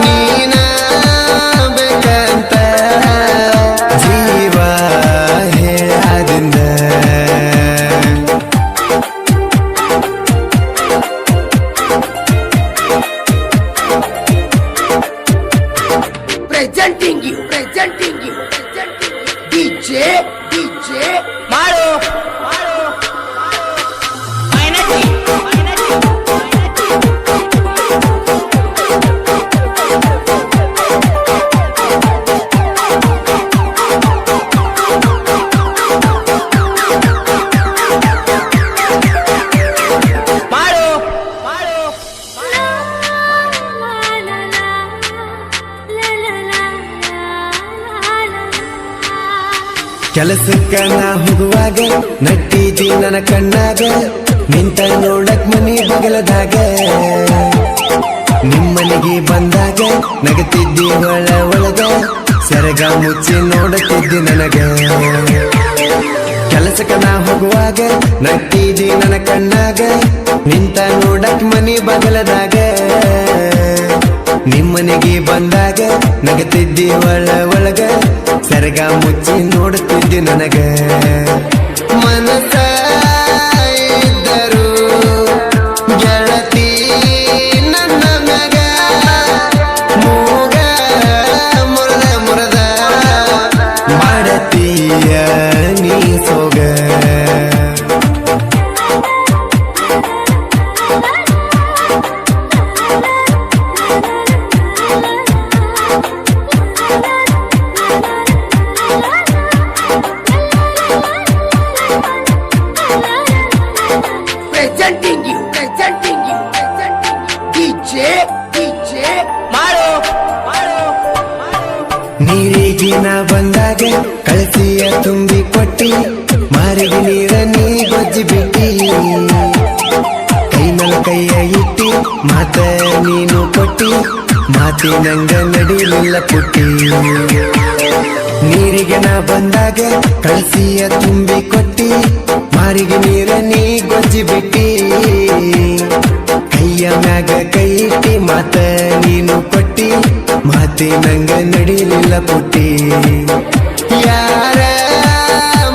ನೀನ ಬೇಕಂತ ಜೀವ ಹೇಳದಿಂದ presenting you, DJ, Maru, ಕೆಲಸಕ್ಕ ನಾ ಹೋಗುವಾಗ ನಟ್ಟಿದಿ ನನ್ನ ಕಣ್ಣಾಗ ನಿಂತ ನೋಡಕ್ ಮನಿ ಬಗಲದಾಗ ನಿಮ್ಮನೆಗೆ ಬಂದಾಗ ನಗತಿದ್ದಿ ಒಳಗ ಸೆರಗ ಮುಚ್ಚಿ ನೋಡುತ್ತಿದ್ದಿ ನನಗ ಕೆಲಸಕ್ಕ ನಾ ಹೋಗುವಾಗ ನಟ್ಟಿದಿ ನನ್ನ ಕಣ್ಣಾಗ ನಿಂತ ನೋಡಕ್ ಮನಿ ಬಗಲದಾಗ ನಿಮ್ಮನೆಗೆ ಬಂದಾಗ ನಗತಿದ್ದಿ ಒಳಗ ಸೆರಗ ಮುಚ್ಚಿ ನೋಡುತ್ತಿದ್ದಿ ನನಗ ಮನಸ ಇದ್ದರು ಗೆಳತಿ ನನ್ನ ಮ್ಯಾಗ ಮೂಗ ಮುರದ ಮಾಡತೀಯ ನೀ ಸೋಗ presenting you, DJ, Maru, ನೀರಿಗೆ ನಾ ಬಂದಾಗ ಕಳಸಿಯ ತುಂಬಿ ಕೊಟ್ಟಿ ಮಾರಿಗೆ ನೀರ ನೀ ಗೊಜ್ಜಿ ಬಿಟ್ಟಿ ಕೈ ಮೇಲೆ ಕೈಯ ಇಟ್ಟಿ ಮಾತ ನೀನು ಕೊಟ್ಟಿ ಮಾತಿನಂಗ ನಡಿಲಿಲ್ಲ ಪುಟ್ಟಿ ನೀರಿಗೆ ನಾ ಬಂದಾಗ ಕಳಸಿಯ ತುಂಬಿ ಕೊಟ್ಟಿ ಮಾರಿಗೆ ನೀರ ನೀ ಗೊಜ್ಜಿ ಬಿಟ್ಟಿ ಕೈಯ ಮ್ಯಾಗ ಕೈ ಇಟ್ಟಿ ಮಾತ ನೀನು ಕೊಟ್ಟಿ ಮಾತಿನಂಗ ನಡಿಲಿಲ್ಲ ಪುಟ್ಟಿ ಯಾರ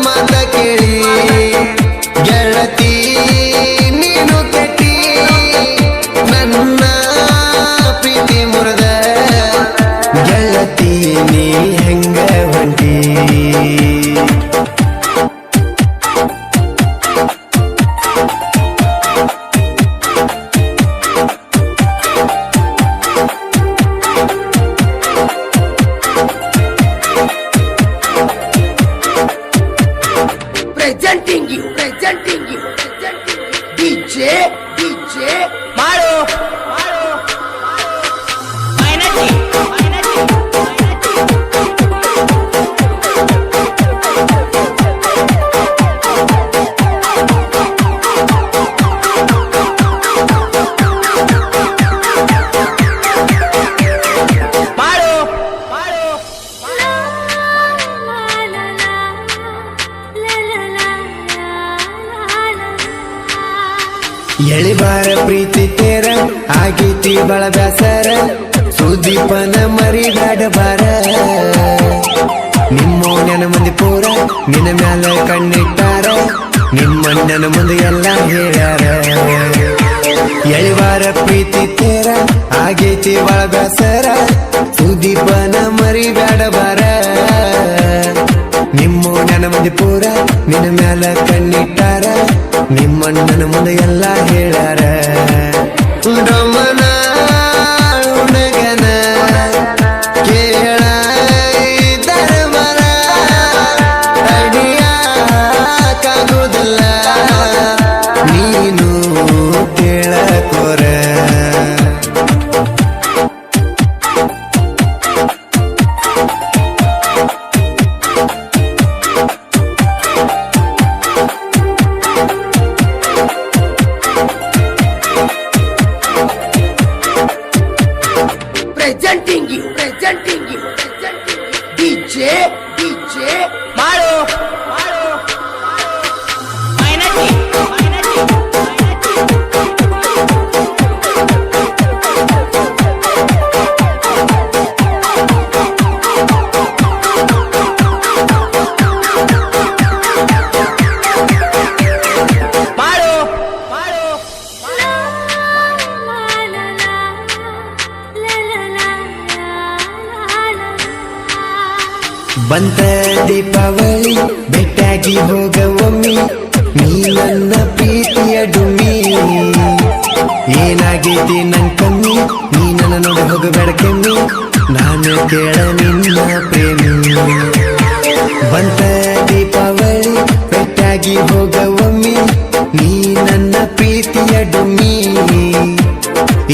ಮಾತ ಕೇಳಿ ಗೆಳತಿ ನೀನು ಕೆಟ್ಟಿ ನನ್ನ ಪ್ರೀತಿ ಮುರದ ಗೆಳತಿ ನೀ ಹೆಂಗ ಹೊಂಟಿ presenting you, DJ, Maru, ಎಳಿಬಾರ ಪ್ರೀತಿ ತೇರ ಆಗೀತಿ ಬಳ ಬ್ಯಾಸರ ಸುದೀಪನ ಮರಿಗಾಡ ಬಾರ ನಿಮ್ಮೋನ್ಯನ ಮಂದಿ ಪೂರ ನಿನ್ನ ಮ್ಯಾಲ ಕಣ್ಣಿಟ್ಟಾರ ನಿಮ್ಮಣ್ಣನ ಮುಂದೆ ಎಲ್ಲ ಹೇಳ್ಯಾರ ಎಳಿಬಾರ ಪ್ರೀತಿ ತೇರ ಆಗೀತಿ ಬಳ ಬ್ಯಾಸರ ಸುದೀಪನ ಮರಿಗಾಡ ಬಾರ ನಿಮ್ಮೋನ್ಯನ ಮಂದಿ ಪೂರ ನಿನ್ನ ಮ್ಯಾಲ ಕಣ್ಣಿಟ್ಟಾರ ನಿಮ್ಮಣ್ಣನ ಮುಂದೆ ಎಲ್ಲ ಹೇಳ್ಯಾರ ರಮಣ ಹುಡುಗನ ಕೇಳ ಧರ್ಮರ ಅಡಿಯಾಕಾಗುವುದಿಲ್ಲ ನೀನು ಕೇಳಕೋರ presenting you, DJ Maru. ಬಂತ ದೀಪಾವಳಿ ಬೆಟ್ಟಾಗಿ ಹೋಗವೊಮ್ಮಿ ನೀ ನನ್ನ ಪ್ರೀತಿಯ ಡುಮ್ಮಿ ಏನಾಗೈತಿ ನನ್ ಕಮ್ಮಿ ನೀ ನನ್ನ ನೋಡಿ ಹೋಗಬೇಡ ಕೆಮ್ಮಿ ನಾನು ಕೇಳ ನಿನ್ನ ಪ್ರೇಮಿ ಬಂತ ದೀಪಾವಳಿ ಬೆಟ್ಟಾಗಿ ಹೋಗವೊಮ್ಮಿ ನೀ ನನ್ನ ಪ್ರೀತಿಯ ಡುಮ್ಮಿ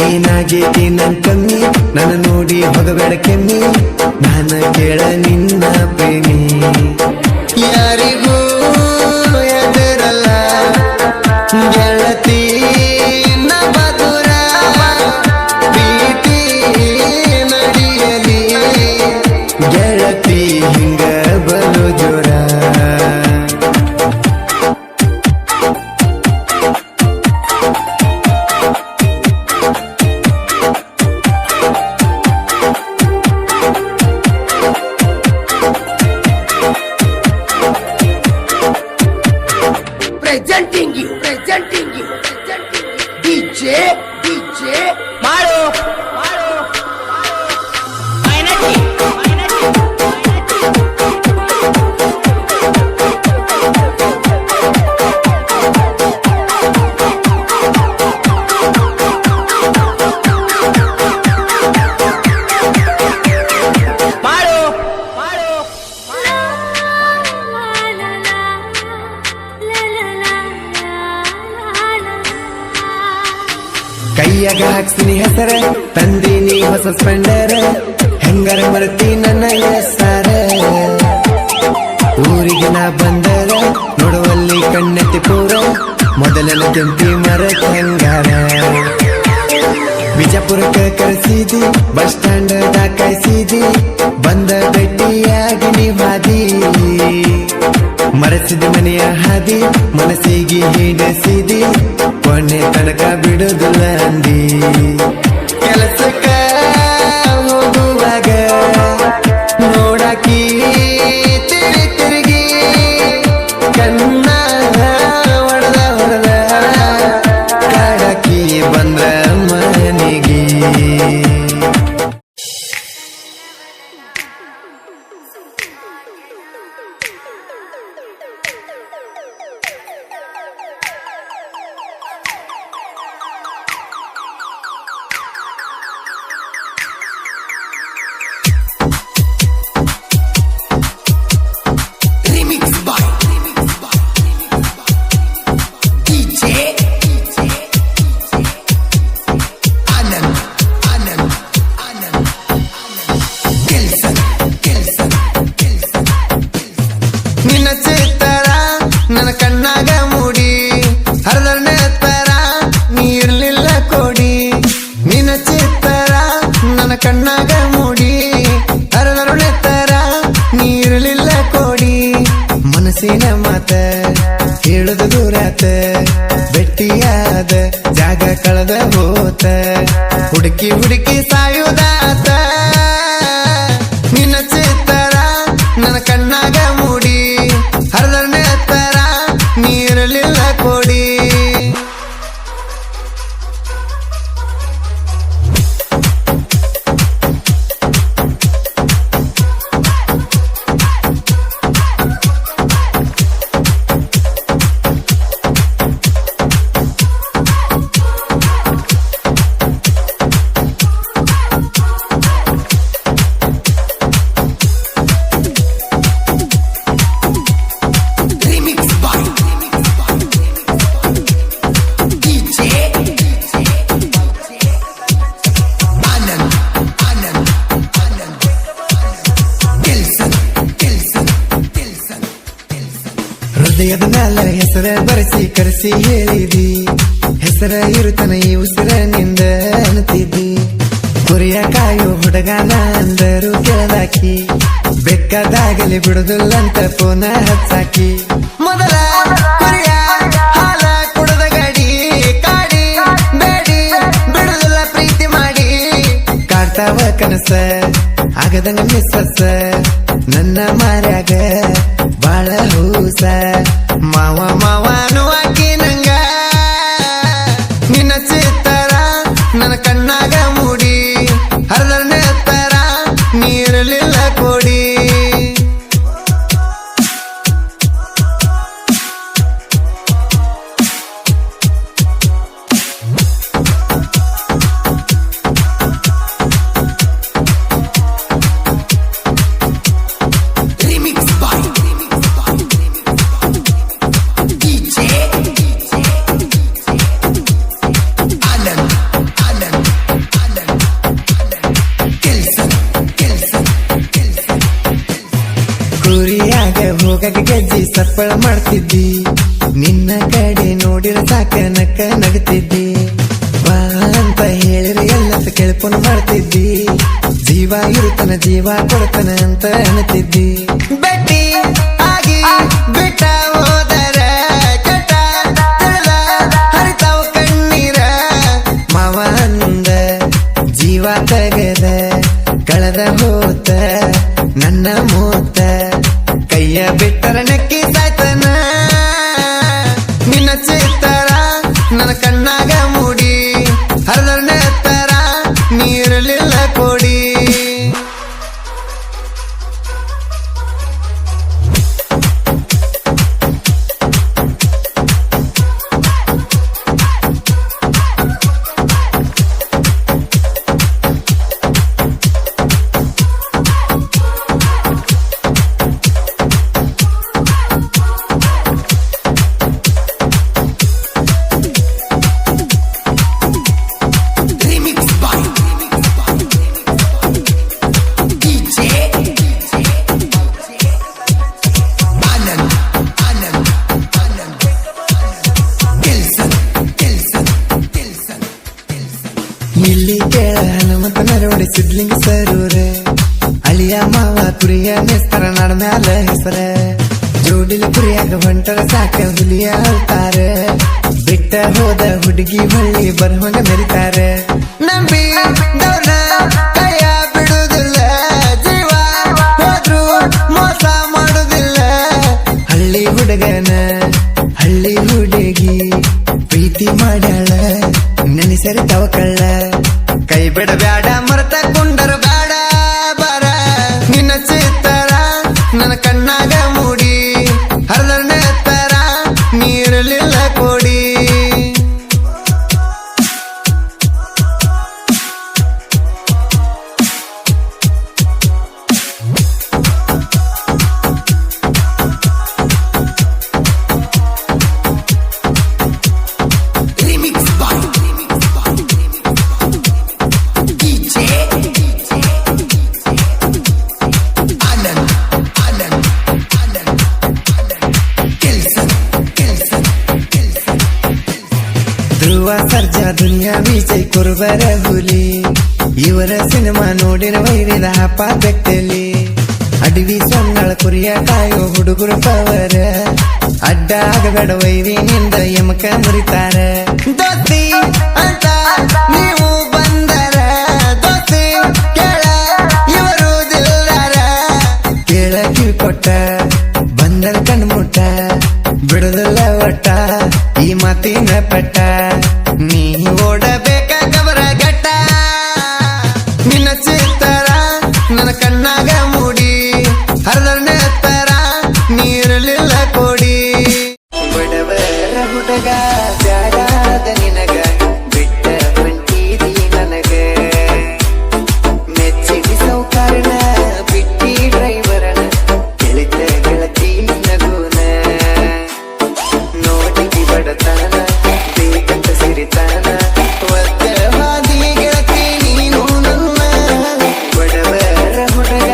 ಏನಾಗೈತಿ ನನ್ ಕಮ್ಮಿ ನನ್ನ ನೋಡಿ ಹೋಗಬೇಡ ಕೆಮ್ಮಿ ನಾನು ಕೇಳ ನಿನ್ನ ಪ್ರೇಮಿ ಯಾರಿಗೂ ಎದುರಲ್ಲ ಗೆಳತಿ ನಬದುರ ಪ್ರೀತಿ ನಡೆಯಲಿ ಗೆಳತಿ ಹಿಂಗ ಬಲು ಜೋರ Presenting you, DJ Maru. ಕೈಯಾಗ ಹಾಕ್ಸ್ತೀನಿ ಹೆಸರ ತಂದೀನಿ ಹೊಸ ಸ್ಪೆಂಡರ್ ಹೆಂಗಾರ ಮರ್ತಿ ನನ್ನ ಹೆಸರ ಊರಿಗೆ ನಾ ಬಂದರ ನೋಡುವಲ್ಲಿ ಕಣ್ಣೆತ್ತಿ ಪೂರ ಮೊದಲನ ಕೆಂಪಿ ಮರ ಹೆಂಗಾರ ಬಿಜಾಪುರಕ್ಕೆ ಕರೆಸಿದಿ ಬಸ್ ಸ್ಟ್ಯಾಂಡ್ ಕಾಯಿಸಿದಿ ಬಂದ ಭೇಟಿಯಾಗಿ ನೀವಾದಿ ಮರೆಸಿದ ಮನೆಯ ಹಾದಿ ಮನಸ್ಸಿಗೆ ಹಿಡಿಸಿದಿ ಕೊನೆ ತನಕ ಬಿಡುದಿಲ್ಲ ಅಂದಿ ಕೆಲಸಕ್ಕ ಹೋಗುವಾಗ ನೋಡಾಕಿ ತಿರುಗಿ ಕಣ್ಣ ಹೊಡೆದ ಕಾಡಾಕಿ ಬಂದ್ರ ಮನೆಗೆ ನಿನ್ನ ಚಿತ್ತರ ನನ್ನ ಕಣ್ಣಾಗ ಮೂಡಿ ಹರದನೆ ತರ ನೀರ್ಲಿಲ್ಲ ಕೊಡಿ ನಿನ್ನ ಚಿತ್ತರ ನನ್ನ ಕಣ್ಣಾಗ ಮೂಡಿ ಹರದನೆ ತರ ನೀರ್ಲಿಲ್ಲ ಕೊಡಿ ಮನಸ್ಸಿನ ಮಾತ ಹೇಳುದು ದೂರಾತ ಬೆಟ್ಟಿಯಾದ ಜಾಗ ಕಳೆದ ಹೋತ ಹುಡುಕಿ ಹುಡುಕಿ ಸಾಯುದಾತ ನಿನ್ನ ಚಿತ್ತರ ನನ್ನ ಕಣ್ಣಾಗ ಮೂಡಿ ಹರದನೆ ತರ ನೀರಲಿಲ್ಲ ಕೊಡಿ ಹೃದಯದ ಮ್ಯಾಲ ಹೆಸರ ಬರೆಸಿ ಕರೆಸಿ ಹೇಳಿದಿ ಹೆಸರ ಇರುತನ ಈ ಉಸಿರ ನಿಂದ ಅನ್ತಿದ್ದಿ ಕುರಿಯ ಕಾಯೋ ಹುಡುಗನ ಅಂದರು ಕೇಳದಾಕಿ ಬೆಕ್ಕದಾಗಲಿ ಬಿಡುದಿಲ್ಲಂತ ಪೋನ ಹಚ್ಚಾಕಿ ಮೊದಲ ಕುರಿಯ ಹಾಲ ಕುಡದ ಗಡಿ ಕಾಡಿ ಬೇಡಿ ಬಿಡುದಿಲ್ಲ ಪ್ರೀತಿ ಮಾಡಿ ಕಾಡ್ತಾವ ಕನಸ ಆಗದಂಗ ಮಿಸ್ಸಸ ನನ್ನ ಮಾರ್ಯಾಗ ಬಾಳ ಹೂಸ ಮಾವ ಮಾವ ಅನ್ನುವಾಕಿ ನಂಗ ನಿನ್ನ ಚಿತ್ತರ ನನ್ನ ಕಣ್ಣಾಗ ಮೂಡಿ ಹರದನೆ ತರ ನೀರಲಿಲ್ಲ ಕೊಡಿ Remix by DJ Anand Kelson ಕುರಿಯಾಗ ಹೋಗಕ್ಕೆ ಗೆಜ್ಜಿ ಸಪ್ಪಳ ಮಾಡ್ತಿದ್ದಿ ನಿನ್ನ ಕಡೆ ನೋಡಿರ ಸಾಕ ನಕ್ಕ ನಗತಿದ್ದಿ ಬಾ ಅಂತ ಹೇಳಿದ್ರೆ ಎಲ್ಲ ಕೆಳಪುನ ಮಾಡ್ತಿದ್ದಿ ಜೀವ ಇರುತ್ತನ ಜೀವ ಕೊಡ್ತನ ಅಂತ ಅನ್ನತಿದ್ದಿ ಬೆಟ್ಟಿ ಆಗಿ ಬಿಟ್ಟ ಹೋದರ ಕೆಟ್ಟ ತಿಳಿದ ಹರಿತಾವ ಕಣ್ಣೀರ ಮಾವ ಅಂದ ಜೀವ ತೆಗೆದ ಕಳೆದ ಹೋತ ನನ್ನ ಮೂತ ಕೈಯ ಬಿಟ್ಟರ ನೆಕ್ಕಿ ಸಾಯ್ತನ ನಿನ್ನ ಚಿತ್ತರ ನನ್ನ ಕಣ್ಣಾಗ ಮೂಡಿ ಹರದನೆ ತರ ನೀರಲಿಲ್ಲ ಕೊಡಿ Remix by DJ Anand Kelson ಇಲ್ಲಿ ಕೇಳ ಹನುಮಂತ ನರವಡಿ ಸಿದ್ಲಿಂಗ ಸರೂರ ಅಳಿಯ ಮಾವ ಕುರಿಯ ನೆಸ್ತರ ನಡ ಮ್ಯಾಲ ಹೆಸರ ಜೋಡಿಲ ಕುರಿಯಾಗ ಹೊಂಟರ ಸಾಕ ಹುಲಿಯ ಅಳ್ತಾರ ಬಿಟ್ಟ ಹೋದ ಹುಡುಗಿ ಹೊಳ್ಳಿ ಬರುವಂಗ ಮೆರಿತಾರ ನಂಬಿ ದೌರ್ನ ಕೈಯ ಬಿಡುದಿಲ್ಲ ಜೀವ ಹೋದ್ರು ಮೋಸ ಮಾಡುದಿಲ್ಲ ಹಳ್ಳಿ ಹುಡುಗನ ಹಳ್ಳಿ ಹುಡುಗಿ ಪ್ರೀತಿ ಮಾಡ್ಯಾಳ ನೆನೆಸರಿ ತವಕಳ್ಳ ಕೈ ಬಿಡಬ್ಯಾಡ ಮರ್ತ ಕುಂಡರ ಬ್ಯಾಡ ಬರ ನಿನ್ನ ಚಿತ್ತರ ನನ್ನ ಕಣ್ಣಾಗ ಮೂಡಿ ಹರದನೆ ತರ ನೀರಲಿಲ್ಲ ಕೊಡಿ Remix by DJ Anand Kelson Dhruva Sarja Duniya Vijay ಕುರುಬರ ಹುಲಿ ಇವರ ಸಿನಿಮಾ ನೋಡಿನ ವೈರಿದ ಹಪ್ಪ ಬೆಟ್ಟಲಿ ಅಡವಿ ಸೊನ್ನಳ ಕುರಿಯ ಕಾಯೋ ಹುಡುಗರು ಪವರ ಅಡ್ಡ ಆಗಬೇಡ ವೈರಿನಿಂದ ಯಮಕ ಮುರಿತಾರ ದೋಸ್ತಿ ಅಂತ ನೀವು ಬಂದರ ದೋಸ್ತಿ ಕೇಳ ಇವರು ದಿಲ್ಲಾರ ಕೇಳ ಕಿವಿ ಕೊಟ್ಟ ಬಂದರ ಕಣ್ಮುಟ್ಟ ಬಿಡುದಿಲ್ಲ ಒಟ್ಟ ಈ ಮಾತಿನ ಪಟ್ಟ ನೀ ಓಡಬೇಕ ಕಬರ ಗಟ್ಟ ನಿನ್ನ ಚಿತ್ತರ ನನ್ನ ಕಣ್ಣಾಗ ಮೂಡಿ ಹರದನೆ ತರ ನೀರಲಿಲ್ಲ ಕೊಡಿ ಬಡವರ ಹುಡುಗ ಬ್ಯಾಡಾದ ನಿನಗ ಬಿಟ್ಟ ಹೊಂಟಿದಿ ನನಗ ಮೆಚ್ಚಿಡಿ ಸೌಕಾರನ ಬಿಟ್ಟಿ ಡ್ರೈವರನ ಕೆಳಿತ ಗೆಳತಿ ನಗುನ ನೋಡಿದಿ ಬಡತನ ಬೇಕಂತ ಸಿರಿತಾನ ಒತ್ತ ಹಾದಿ ಗೆಳತಿ ನೀನು ನನ್ನ ಬಡವರ ಹುಡುಗ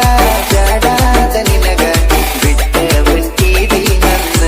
ಬ್ಯಾಡಾದ ನಿನಗ ಬಿಟ್ಟ ಹೊಂಟಿದಿ ನನ್ನ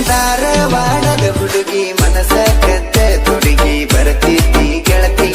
ಧಾರವಾಡದ ಹುಡುಗಿ ಮನಸ ಕದ್ದ ತುಡುಗಿ ಬರ್ತಿದ್ದಿ ಗೆಳತಿ